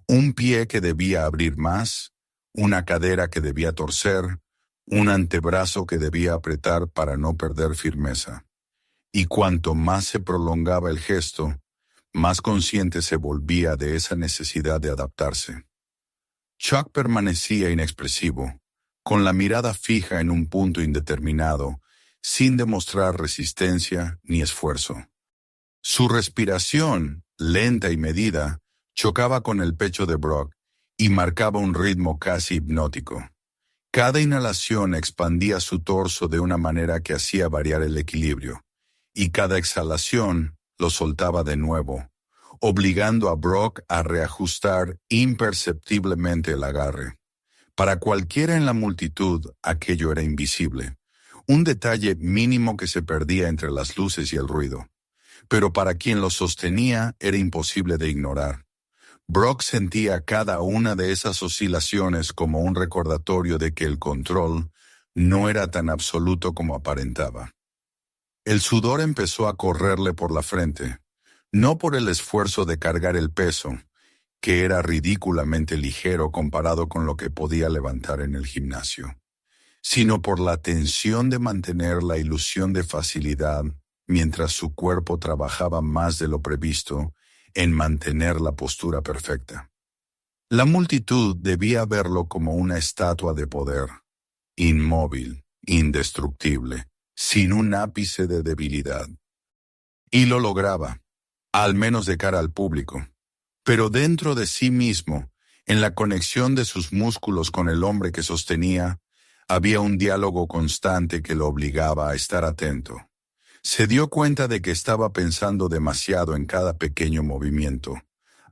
Un pie que debía abrir más, una cadera que debía torcer, un antebrazo que debía apretar para no perder firmeza. Y cuanto más se prolongaba el gesto, más consciente se volvía de esa necesidad de adaptarse. Chuck permanecía inexpresivo, con la mirada fija en un punto indeterminado, sin demostrar resistencia ni esfuerzo. Su respiración, lenta y medida, chocaba con el pecho de Brock y marcaba un ritmo casi hipnótico. Cada inhalación expandía su torso de una manera que hacía variar el equilibrio, y cada exhalación lo soltaba de nuevo, obligando a Brock a reajustar imperceptiblemente el agarre. Para cualquiera en la multitud, aquello era invisible, un detalle mínimo que se perdía entre las luces y el ruido. Pero para quien lo sostenía era imposible de ignorar. Brock sentía cada una de esas oscilaciones como un recordatorio de que el control no era tan absoluto como aparentaba. El sudor empezó a correrle por la frente, no por el esfuerzo de cargar el peso, que era ridículamente ligero comparado con lo que podía levantar en el gimnasio, sino por la tensión de mantener la ilusión de facilidad mientras su cuerpo trabajaba más de lo previsto en mantener la postura perfecta. La multitud debía verlo como una estatua de poder, inmóvil, indestructible, sin un ápice de debilidad. Y lo lograba, al menos de cara al público. Pero dentro de sí mismo, en la conexión de sus músculos con el hombre que sostenía, Había un diálogo constante que lo obligaba a estar atento. Se dio cuenta de que estaba pensando demasiado en cada pequeño movimiento,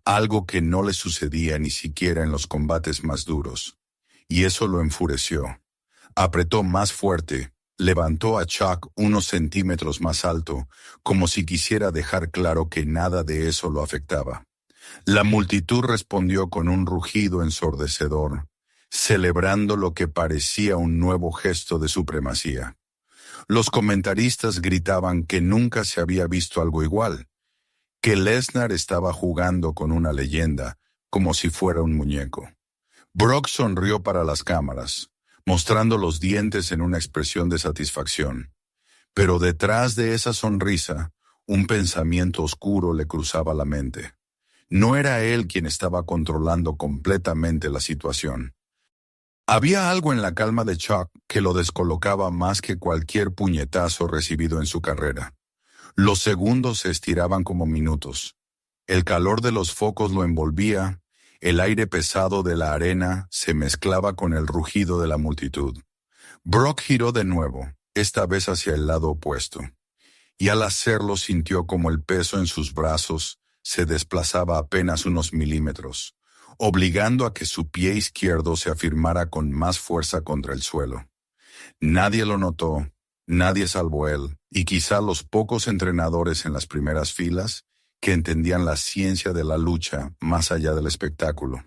algo que no le sucedía ni siquiera en los combates más duros. Y eso lo enfureció. Apretó más fuerte, levantó a Chuck unos centímetros más alto, como si quisiera dejar claro que nada de eso lo afectaba. La multitud respondió con un rugido ensordecedor, celebrando lo que parecía un nuevo gesto de supremacía. Los comentaristas gritaban que nunca se había visto algo igual, que Lesnar estaba jugando con una leyenda, como si fuera un muñeco. Brock sonrió para las cámaras, mostrando los dientes en una expresión de satisfacción. Pero detrás de esa sonrisa, un pensamiento oscuro le cruzaba la mente. No era él quien estaba controlando completamente la situación. Había algo en la calma de Chuck que lo descolocaba más que cualquier puñetazo recibido en su carrera. Los segundos se estiraban como minutos. El calor de los focos lo envolvía, el aire pesado de la arena se mezclaba con el rugido de la multitud. Brock giró de nuevo, esta vez hacia el lado opuesto, y al hacerlo sintió como el peso en sus brazos se desplazaba apenas unos milímetros, obligando a que su pie izquierdo se afirmara con más fuerza contra el suelo. Nadie lo notó, nadie salvo él, y quizá los pocos entrenadores en las primeras filas que entendían la ciencia de la lucha más allá del espectáculo.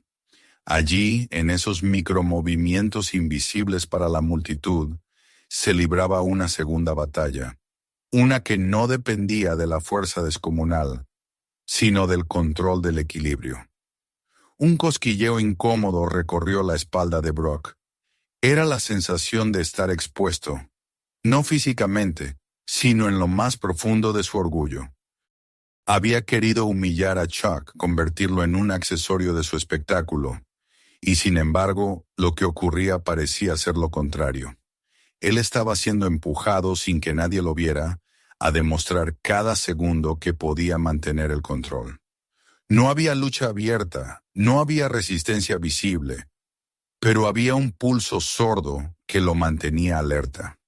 Allí, en esos micromovimientos invisibles para la multitud, se libraba una segunda batalla, una que no dependía de la fuerza descomunal, sino del control del equilibrio. Un cosquilleo incómodo recorrió la espalda de Brock. Era la sensación de estar expuesto, no físicamente, sino en lo más profundo de su orgullo. Había querido humillar a Chuck, convertirlo en un accesorio de su espectáculo, y sin embargo, lo que ocurría parecía ser lo contrario. Él estaba siendo empujado sin que nadie lo viera, a demostrar cada segundo que podía mantener el control. No había lucha abierta, no había resistencia visible, pero había un pulso sordo que lo mantenía alerta.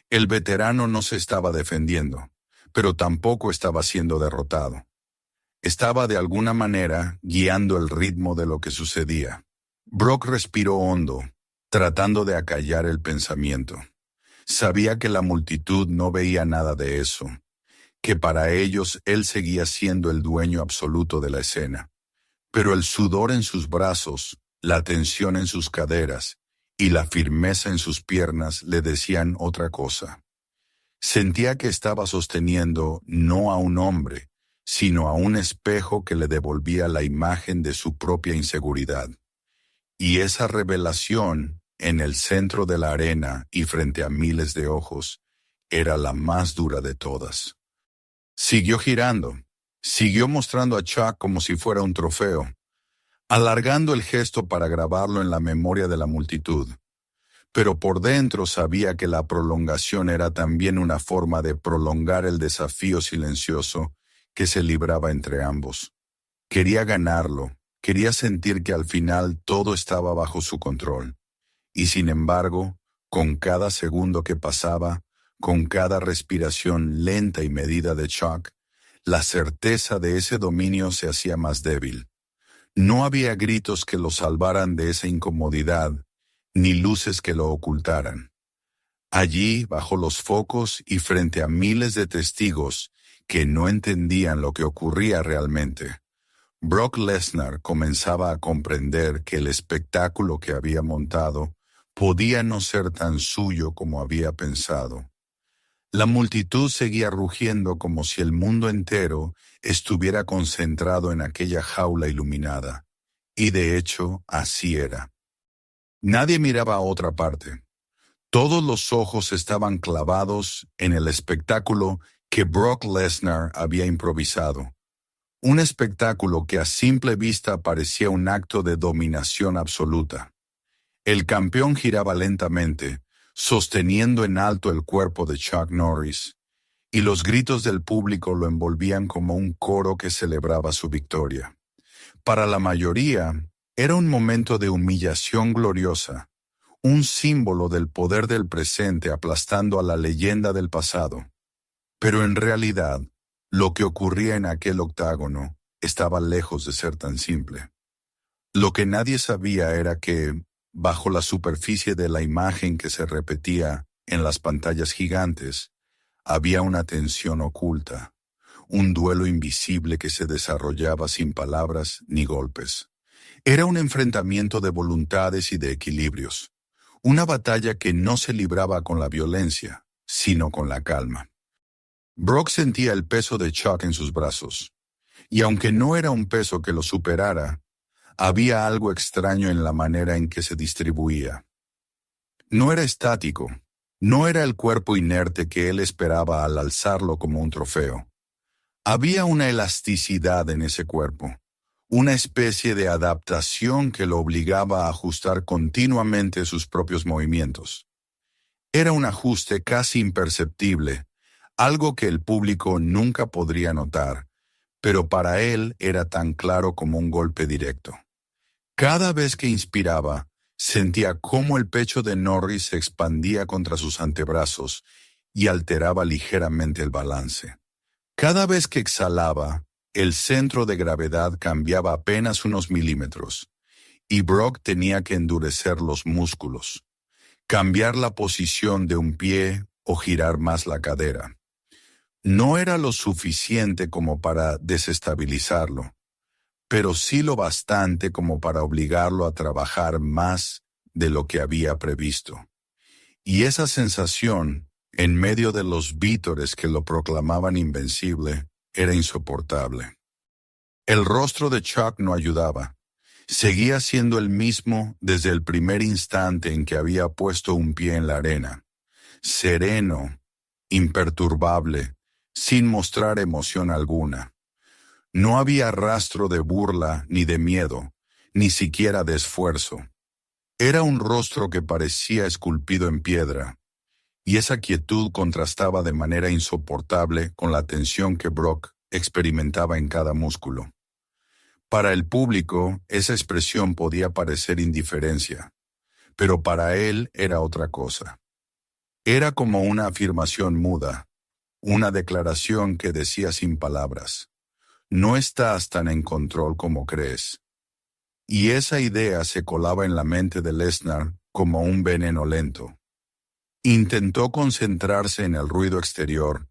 El veterano no se estaba defendiendo, pero tampoco estaba siendo derrotado. Estaba de alguna manera guiando el ritmo de lo que sucedía. Brock respiró hondo, tratando de acallar el pensamiento. Sabía que la multitud no veía nada de eso, que para ellos él seguía siendo el dueño absoluto de la escena. Pero el sudor en sus brazos, la tensión en sus caderas y la firmeza en sus piernas le decían otra cosa. Sentía que estaba sosteniendo no a un hombre, sino a un espejo que le devolvía la imagen de su propia inseguridad. Y esa revelación, en el centro de la arena y frente a miles de ojos, era la más dura de todas. Siguió girando, siguió mostrando a Chuck como si fuera un trofeo, alargando el gesto para grabarlo en la memoria de la multitud. Pero por dentro sabía que la prolongación era también una forma de prolongar el desafío silencioso que se libraba entre ambos. Quería ganarlo, quería sentir que al final todo estaba bajo su control. Y sin embargo, con cada segundo que pasaba, con cada respiración lenta y medida de Chuck, la certeza de ese dominio se hacía más débil. No había gritos que lo salvaran de esa incomodidad, ni luces que lo ocultaran. Allí, bajo los focos y frente a miles de testigos que no entendían lo que ocurría realmente, Brock Lesnar comenzaba a comprender que el espectáculo que había montado podía no ser tan suyo como había pensado. La multitud seguía rugiendo como si el mundo entero estuviera concentrado en aquella jaula iluminada, y de hecho así era. Nadie miraba a otra parte. Todos los ojos estaban clavados en el espectáculo que Brock Lesnar había improvisado. Un espectáculo que a simple vista parecía un acto de dominación absoluta. El campeón giraba lentamente, sosteniendo en alto el cuerpo de Chuck Norris, y los gritos del público lo envolvían como un coro que celebraba su victoria. Para la mayoría, era un momento de humillación gloriosa, un símbolo del poder del presente aplastando a la leyenda del pasado. Pero en realidad, lo que ocurría en aquel octágono estaba lejos de ser tan simple. Lo que nadie sabía era que, bajo la superficie de la imagen que se repetía en las pantallas gigantes, había una tensión oculta, un duelo invisible que se desarrollaba sin palabras ni golpes. Era un enfrentamiento de voluntades y de equilibrios, una batalla que no se libraba con la violencia, sino con la calma. Brock sentía el peso de Chuck en sus brazos, y aunque no era un peso que lo superara, había algo extraño en la manera en que se distribuía. No era estático, no era el cuerpo inerte que él esperaba al alzarlo como un trofeo. Había una elasticidad en ese cuerpo, una especie de adaptación que lo obligaba a ajustar continuamente sus propios movimientos. Era un ajuste casi imperceptible, algo que el público nunca podría notar, pero para él era tan claro como un golpe directo. Cada vez que inspiraba, sentía cómo el pecho de Norris se expandía contra sus antebrazos y alteraba ligeramente el balance. Cada vez que exhalaba, el centro de gravedad cambiaba apenas unos milímetros, y Brock tenía que endurecer los músculos, cambiar la posición de un pie o girar más la cadera. No era lo suficiente como para desestabilizarlo, pero sí lo bastante como para obligarlo a trabajar más de lo que había previsto. Y esa sensación, en medio de los vítores que lo proclamaban invencible, era insoportable. El rostro de Chuck no ayudaba. Seguía siendo el mismo desde el primer instante en que había puesto un pie en la arena. Sereno, imperturbable, sin mostrar emoción alguna. No había rastro de burla ni de miedo, ni siquiera de esfuerzo. Era un rostro que parecía esculpido en piedra, y esa quietud contrastaba de manera insoportable con la tensión que Brock experimentaba en cada músculo. Para el público, esa expresión podía parecer indiferencia, pero para él era otra cosa. Era como una afirmación muda, una declaración que decía sin palabras: no estás tan en control como crees. Y esa idea se colaba en la mente de Lesnar como un veneno lento. Intentó concentrarse en el ruido exterior,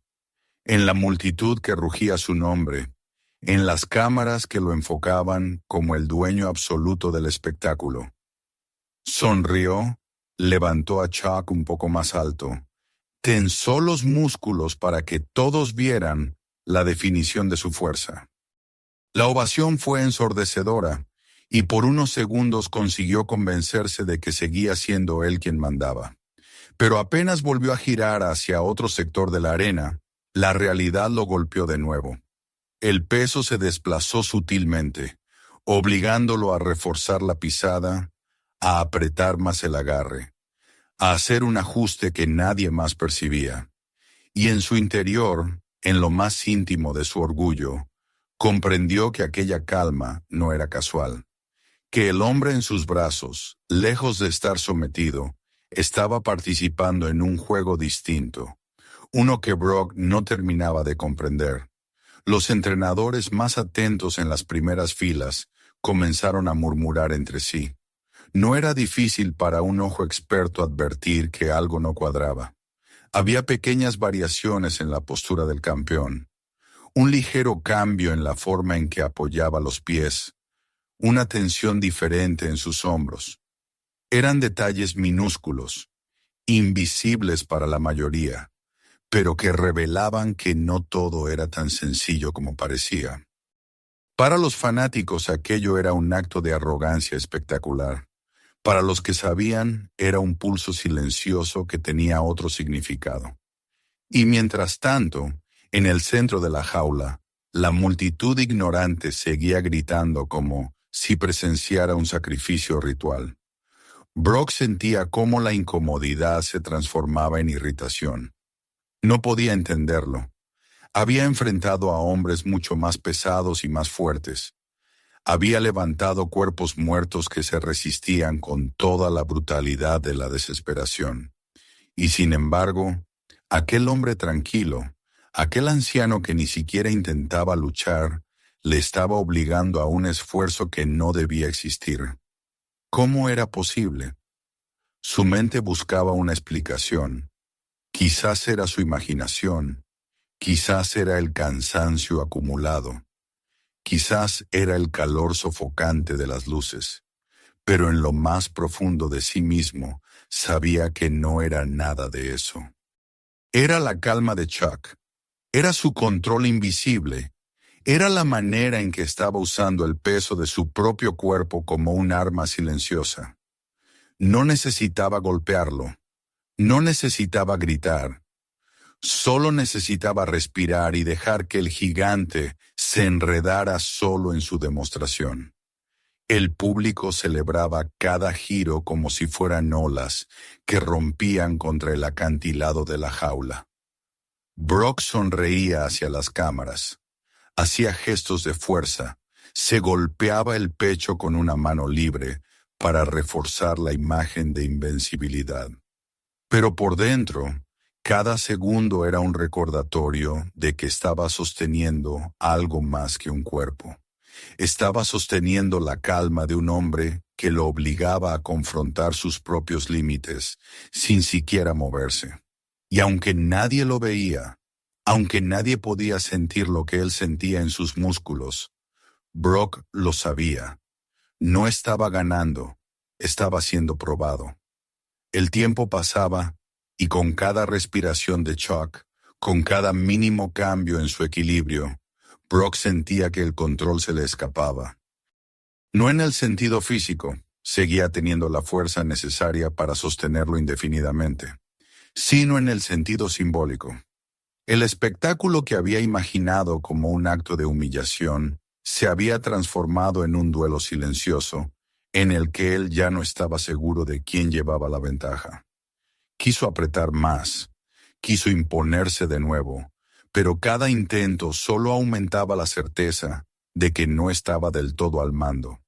en la multitud que rugía su nombre, en las cámaras que lo enfocaban como el dueño absoluto del espectáculo. Sonrió, levantó a Chuck un poco más alto, tensó los músculos para que todos vieran la definición de su fuerza. La ovación fue ensordecedora, y por unos segundos consiguió convencerse de que seguía siendo él quien mandaba. Pero apenas volvió a girar hacia otro sector de la arena, la realidad lo golpeó de nuevo. El peso se desplazó sutilmente, obligándolo a reforzar la pisada, a apretar más el agarre, a hacer un ajuste que nadie más percibía. Y en su interior, en lo más íntimo de su orgullo, comprendió que aquella calma no era casual, que el hombre en sus brazos, lejos de estar sometido, estaba participando en un juego distinto, uno que Brock no terminaba de comprender. Los entrenadores más atentos en las primeras filas comenzaron a murmurar entre sí. No era difícil para un ojo experto advertir que algo no cuadraba. Había pequeñas variaciones en la postura del campeón, un ligero cambio en la forma en que apoyaba los pies, una tensión diferente en sus hombros. Eran detalles minúsculos, invisibles para la mayoría, pero que revelaban que no todo era tan sencillo como parecía. Para los fanáticos aquello era un acto de arrogancia espectacular. Para los que sabían, era un pulso silencioso que tenía otro significado. Y mientras tanto, en el centro de la jaula, la multitud ignorante seguía gritando como si presenciara un sacrificio ritual. Brock sentía cómo la incomodidad se transformaba en irritación. No podía entenderlo. Había enfrentado a hombres mucho más pesados y más fuertes. Había levantado cuerpos muertos que se resistían con toda la brutalidad de la desesperación. Y sin embargo, aquel hombre tranquilo, aquel anciano que ni siquiera intentaba luchar, le estaba obligando a un esfuerzo que no debía existir. ¿Cómo era posible? Su mente buscaba una explicación. Quizás era su imaginación, quizás era el cansancio acumulado, quizás era el calor sofocante de las luces, pero en lo más profundo de sí mismo sabía que no era nada de eso. Era la calma de Chuck, era su control invisible, era la manera en que estaba usando el peso de su propio cuerpo como un arma silenciosa. No necesitaba golpearlo, no necesitaba gritar, solo necesitaba respirar y dejar que el gigante se enredara solo en su demostración. El público celebraba cada giro como si fueran olas que rompían contra el acantilado de la jaula. Brock sonreía hacia las cámaras, hacía gestos de fuerza, se golpeaba el pecho con una mano libre para reforzar la imagen de invencibilidad. Pero por dentro, cada segundo era un recordatorio de que estaba sosteniendo algo más que un cuerpo. Estaba sosteniendo la calma de un hombre que lo obligaba a confrontar sus propios límites sin siquiera moverse. Y aunque nadie lo veía, aunque nadie podía sentir lo que él sentía en sus músculos, Brock lo sabía. No estaba ganando, estaba siendo probado. El tiempo pasaba y con cada respiración de Chuck, con cada mínimo cambio en su equilibrio, Brock sentía que el control se le escapaba. No en el sentido físico, seguía teniendo la fuerza necesaria para sostenerlo indefinidamente, sino en el sentido simbólico. El espectáculo que había imaginado como un acto de humillación se había transformado en un duelo silencioso, en el que él ya no estaba seguro de quién llevaba la ventaja. Quiso apretar más, quiso imponerse de nuevo, pero cada intento solo aumentaba la certeza de que no estaba del todo al mando.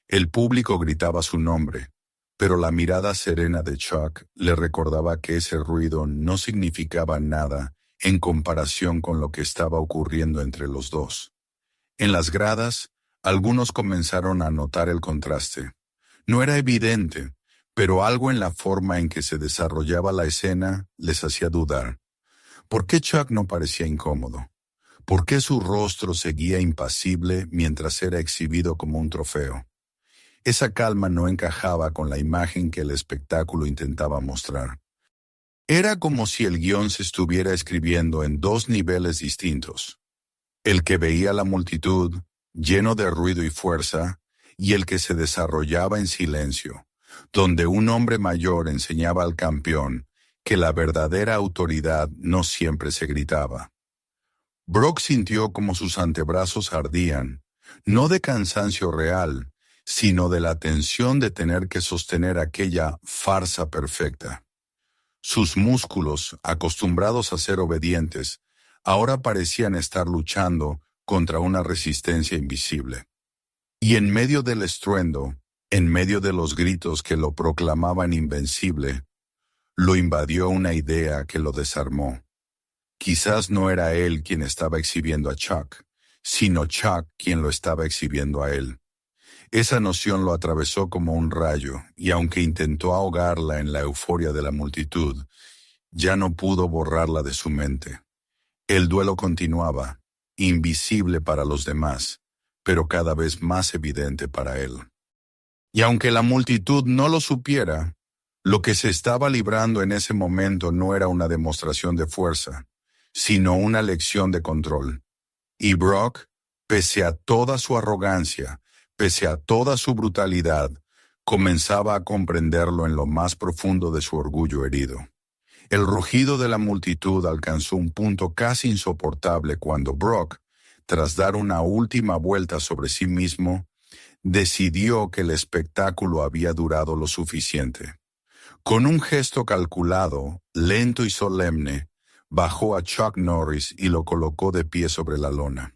El público gritaba su nombre, pero la mirada serena de Chuck le recordaba que ese ruido no significaba nada en comparación con lo que estaba ocurriendo entre los dos. En las gradas, algunos comenzaron a notar el contraste. No era evidente, pero algo en la forma en que se desarrollaba la escena les hacía dudar. ¿Por qué Chuck no parecía incómodo? ¿Por qué su rostro seguía impasible mientras era exhibido como un trofeo? Esa calma no encajaba con la imagen que el espectáculo intentaba mostrar. Era como si el guión se estuviera escribiendo en dos niveles distintos. El que veía la multitud, lleno de ruido y fuerza, y el que se desarrollaba en silencio, donde un hombre mayor enseñaba al campeón que la verdadera autoridad no siempre se gritaba. Brock sintió como sus antebrazos ardían, no de cansancio real, sino de la tensión de tener que sostener aquella farsa perfecta. Sus músculos, acostumbrados a ser obedientes, ahora parecían estar luchando contra una resistencia invisible. Y en medio del estruendo, en medio de los gritos que lo proclamaban invencible, lo invadió una idea que lo desarmó. Quizás no era él quien estaba exhibiendo a Chuck, sino Chuck quien lo estaba exhibiendo a él. Esa noción lo atravesó como un rayo, y aunque intentó ahogarla en la euforia de la multitud, ya no pudo borrarla de su mente. El duelo continuaba, invisible para los demás, pero cada vez más evidente para él. Y aunque la multitud no lo supiera, lo que se estaba librando en ese momento no era una demostración de fuerza, sino una lección de control. Y Brock, pese a toda su arrogancia, pese a toda su brutalidad, comenzaba a comprenderlo en lo más profundo de su orgullo herido. El rugido de la multitud alcanzó un punto casi insoportable cuando Brock, tras dar una última vuelta sobre sí mismo, decidió que el espectáculo había durado lo suficiente. Con un gesto calculado, lento y solemne, bajó a Chuck Norris y lo colocó de pie sobre la lona.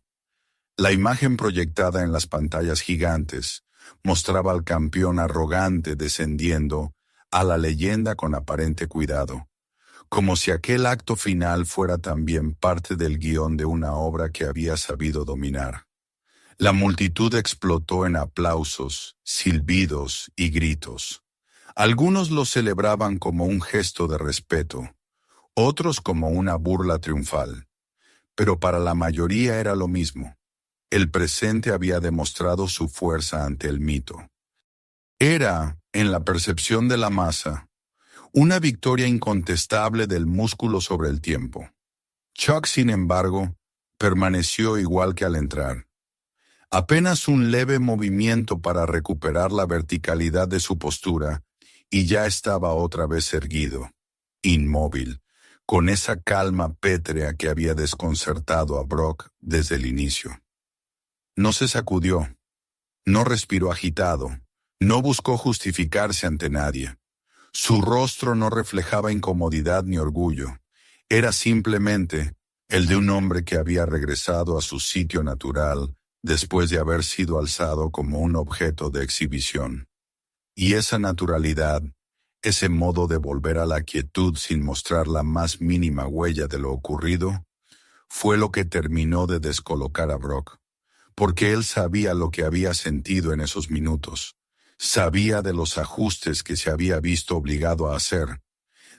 La imagen proyectada en las pantallas gigantes mostraba al campeón arrogante descendiendo a la leyenda con aparente cuidado, como si aquel acto final fuera también parte del guión de una obra que había sabido dominar. La multitud explotó en aplausos, silbidos y gritos. Algunos lo celebraban como un gesto de respeto, otros como una burla triunfal. Pero para la mayoría era lo mismo. El presente había demostrado su fuerza ante el mito. Era, en la percepción de la masa, una victoria incontestable del músculo sobre el tiempo. Chuck, sin embargo, permaneció igual que al entrar. Apenas un leve movimiento para recuperar la verticalidad de su postura, y ya estaba otra vez erguido, inmóvil, con esa calma pétrea que había desconcertado a Brock desde el inicio. No se sacudió, no respiró agitado, no buscó justificarse ante nadie. Su rostro no reflejaba incomodidad ni orgullo, era simplemente el de un hombre que había regresado a su sitio natural después de haber sido alzado como un objeto de exhibición. Y esa naturalidad, ese modo de volver a la quietud sin mostrar la más mínima huella de lo ocurrido, fue lo que terminó de descolocar a Brock, porque él sabía lo que había sentido en esos minutos, sabía de los ajustes que se había visto obligado a hacer,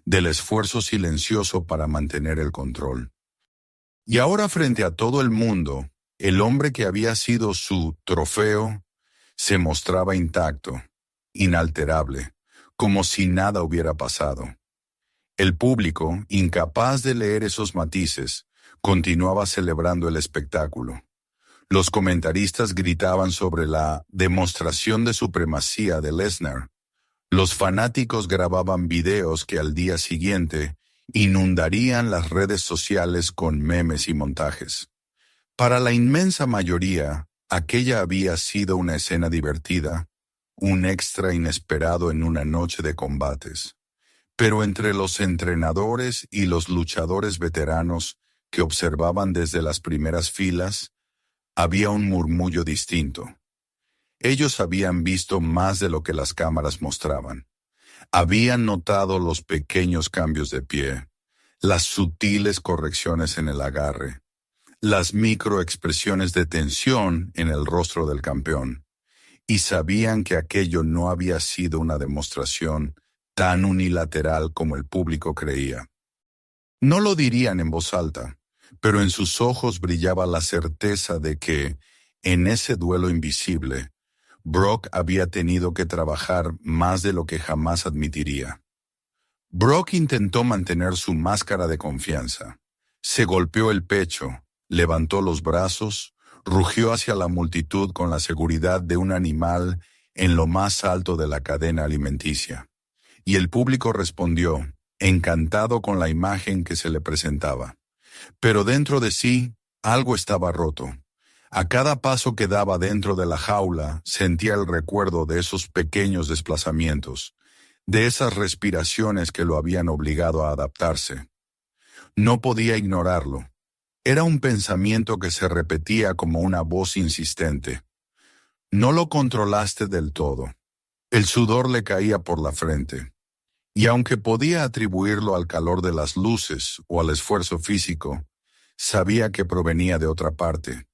del esfuerzo silencioso para mantener el control. Y ahora frente a todo el mundo, el hombre que había sido su trofeo se mostraba intacto, inalterable, como si nada hubiera pasado. El público, incapaz de leer esos matices, continuaba celebrando el espectáculo. Los comentaristas gritaban sobre la demostración de supremacía de Lesnar. Los fanáticos grababan videos que al día siguiente inundarían las redes sociales con memes y montajes. Para la inmensa mayoría, aquella había sido una escena divertida, un extra inesperado en una noche de combates. Pero entre los entrenadores y los luchadores veteranos que observaban desde las primeras filas, había un murmullo distinto. Ellos habían visto más de lo que las cámaras mostraban. Habían notado los pequeños cambios de pie, las sutiles correcciones en el agarre, las microexpresiones de tensión en el rostro del campeón, y sabían que aquello no había sido una demostración tan unilateral como el público creía. No lo dirían en voz alta, pero en sus ojos brillaba la certeza de que, en ese duelo invisible, Brock había tenido que trabajar más de lo que jamás admitiría. Brock intentó mantener su máscara de confianza. Se golpeó el pecho, levantó los brazos, rugió hacia la multitud con la seguridad de un animal en lo más alto de la cadena alimenticia. Y el público respondió, encantado con la imagen que se le presentaba. Pero dentro de sí, algo estaba roto. A cada paso que daba dentro de la jaula, sentía el recuerdo de esos pequeños desplazamientos, de esas respiraciones que lo habían obligado a adaptarse. No podía ignorarlo. Era un pensamiento que se repetía como una voz insistente. No lo controlaste del todo. El sudor le caía por la frente. Y aunque podía atribuirlo al calor de las luces o al esfuerzo físico, sabía que provenía de otra parte,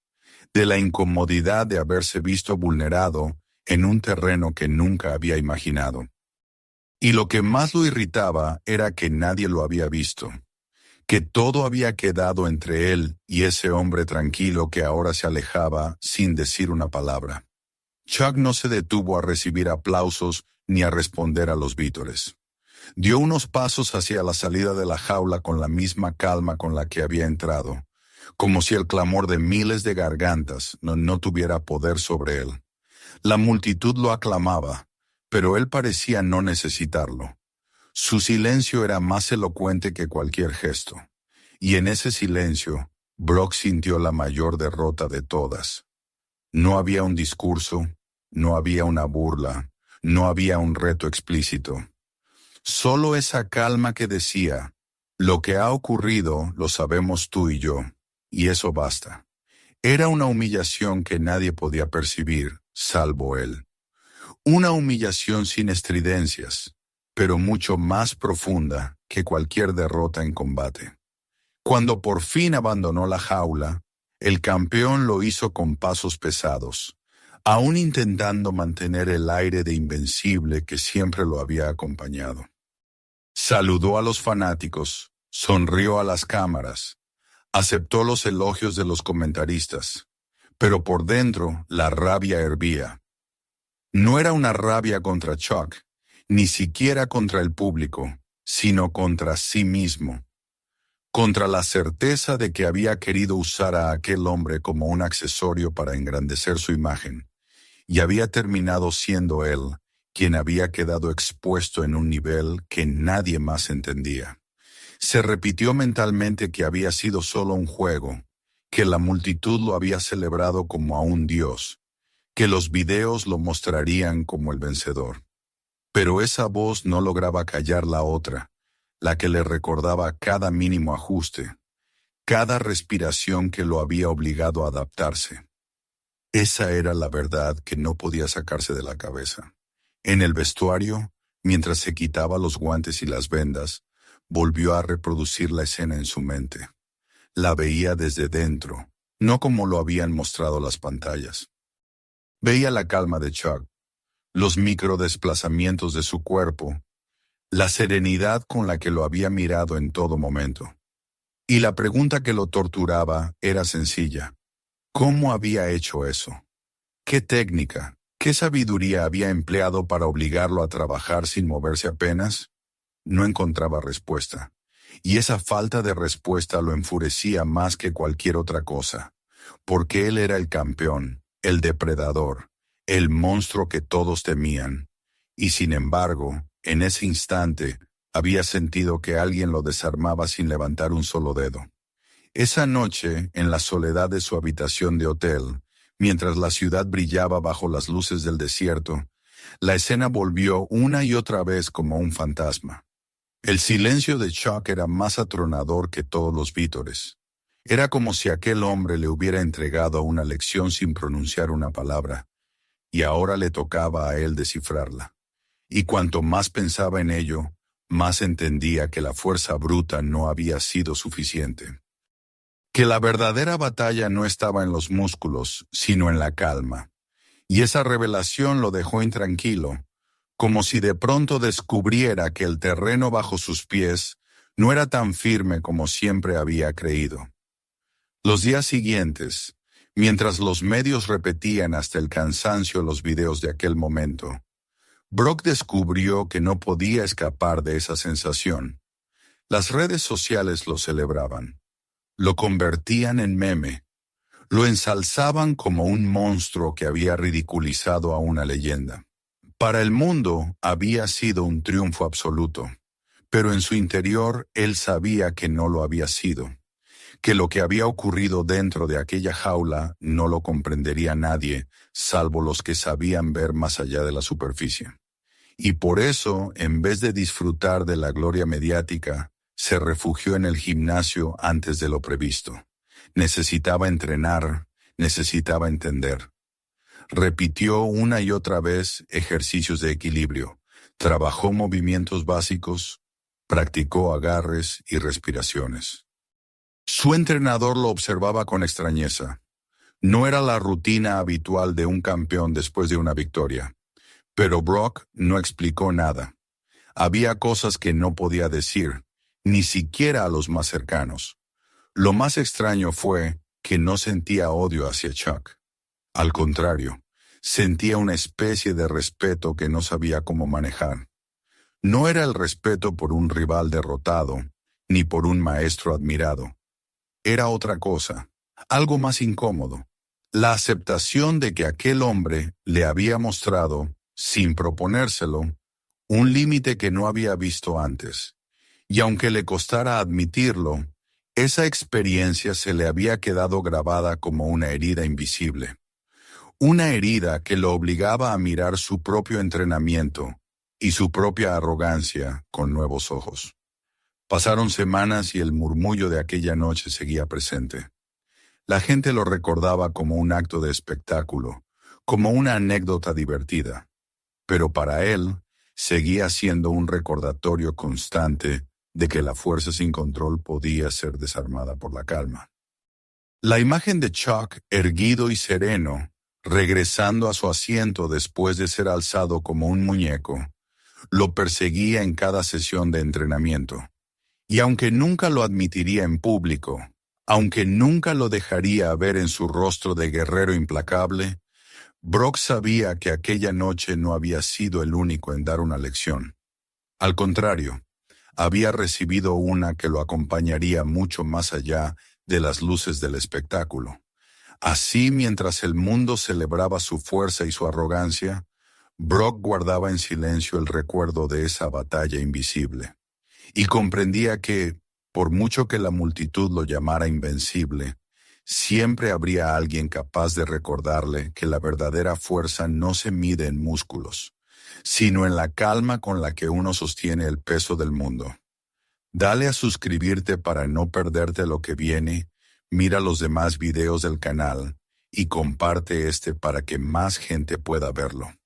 de la incomodidad de haberse visto vulnerado en un terreno que nunca había imaginado. Y lo que más lo irritaba era que nadie lo había visto, que todo había quedado entre él y ese hombre tranquilo que ahora se alejaba sin decir una palabra. Chuck no se detuvo a recibir aplausos ni a responder a los vítores. Dio unos pasos hacia la salida de la jaula con la misma calma con la que había entrado, como si el clamor de miles de gargantas no tuviera poder sobre él. La multitud lo aclamaba, pero él parecía no necesitarlo. Su silencio era más elocuente que cualquier gesto, y en ese silencio, Brock sintió la mayor derrota de todas. No había un discurso, no había una burla, no había un reto explícito. Solo esa calma que decía, lo que ha ocurrido lo sabemos tú y yo, y eso basta. Era una humillación que nadie podía percibir, salvo él. Una humillación sin estridencias, pero mucho más profunda que cualquier derrota en combate. Cuando por fin abandonó la jaula, el campeón lo hizo con pasos pesados, aún intentando mantener el aire de invencible que siempre lo había acompañado. Saludó a los fanáticos, sonrió a las cámaras, aceptó los elogios de los comentaristas, pero por dentro la rabia hervía. No era una rabia contra Chuck, ni siquiera contra el público, sino contra sí mismo. Contra la certeza de que había querido usar a aquel hombre como un accesorio para engrandecer su imagen, y había terminado siendo él quien había quedado expuesto en un nivel que nadie más entendía. Se repitió mentalmente que había sido solo un juego, que la multitud lo había celebrado como a un dios, que los videos lo mostrarían como el vencedor. Pero esa voz no lograba callar la otra, la que le recordaba cada mínimo ajuste, cada respiración que lo había obligado a adaptarse. Esa era la verdad que no podía sacarse de la cabeza. En el vestuario, mientras se quitaba los guantes y las vendas, volvió a reproducir la escena en su mente. La veía desde dentro, no como lo habían mostrado las pantallas. Veía la calma de Chuck, los microdesplazamientos de su cuerpo, la serenidad con la que lo había mirado en todo momento. Y la pregunta que lo torturaba era sencilla. ¿Cómo había hecho eso? ¿Qué técnica, qué sabiduría había empleado para obligarlo a trabajar sin moverse apenas? No encontraba respuesta. Y esa falta de respuesta lo enfurecía más que cualquier otra cosa, porque él era el campeón, el depredador, el monstruo que todos temían. Y sin embargo, en ese instante, había sentido que alguien lo desarmaba sin levantar un solo dedo. Esa noche, en la soledad de su habitación de hotel, mientras la ciudad brillaba bajo las luces del desierto, la escena volvió una y otra vez como un fantasma. El silencio de Chuck era más atronador que todos los vítores. Era como si aquel hombre le hubiera entregado una lección sin pronunciar una palabra, y ahora le tocaba a él descifrarla. Y cuanto más pensaba en ello, más entendía que la fuerza bruta no había sido suficiente. Que la verdadera batalla no estaba en los músculos, sino en la calma. Y esa revelación lo dejó intranquilo, como si de pronto descubriera que el terreno bajo sus pies no era tan firme como siempre había creído. Los días siguientes, mientras los medios repetían hasta el cansancio los videos de aquel momento, Brock descubrió que no podía escapar de esa sensación. Las redes sociales lo celebraban, lo convertían en meme, lo ensalzaban como un monstruo que había ridiculizado a una leyenda. Para el mundo había sido un triunfo absoluto, pero en su interior él sabía que no lo había sido, que lo que había ocurrido dentro de aquella jaula no lo comprendería nadie, salvo los que sabían ver más allá de la superficie. Y por eso, en vez de disfrutar de la gloria mediática, se refugió en el gimnasio antes de lo previsto. Necesitaba entrenar, necesitaba entender. Repitió una y otra vez ejercicios de equilibrio, trabajó movimientos básicos, practicó agarres y respiraciones. Su entrenador lo observaba con extrañeza. No era la rutina habitual de un campeón después de una victoria. Pero Brock no explicó nada. Había cosas que no podía decir, ni siquiera a los más cercanos. Lo más extraño fue que no sentía odio hacia Chuck. Al contrario, sentía una especie de respeto que no sabía cómo manejar. No era el respeto por un rival derrotado, ni por un maestro admirado. Era otra cosa, algo más incómodo. La aceptación de que aquel hombre le había mostrado, sin proponérselo, un límite que no había visto antes. Y aunque le costara admitirlo, esa experiencia se le había quedado grabada como una herida invisible. Una herida que lo obligaba a mirar su propio entrenamiento y su propia arrogancia con nuevos ojos. Pasaron semanas y el murmullo de aquella noche seguía presente. La gente lo recordaba como un acto de espectáculo, como una anécdota divertida. Pero para él, seguía siendo un recordatorio constante de que la fuerza sin control podía ser desarmada por la calma. La imagen de Chuck, erguido y sereno, regresando a su asiento después de ser alzado como un muñeco, lo perseguía en cada sesión de entrenamiento. Y aunque nunca lo admitiría en público, aunque nunca lo dejaría ver en su rostro de guerrero implacable, Brock sabía que aquella noche no había sido el único en dar una lección. Al contrario, había recibido una que lo acompañaría mucho más allá de las luces del espectáculo. Así, mientras el mundo celebraba su fuerza y su arrogancia, Brock guardaba en silencio el recuerdo de esa batalla invisible. Y comprendía que, por mucho que la multitud lo llamara invencible, siempre habría alguien capaz de recordarle que la verdadera fuerza no se mide en músculos, sino en la calma con la que uno sostiene el peso del mundo. Dale a suscribirte para no perderte lo que viene, mira los demás videos del canal y comparte este para que más gente pueda verlo.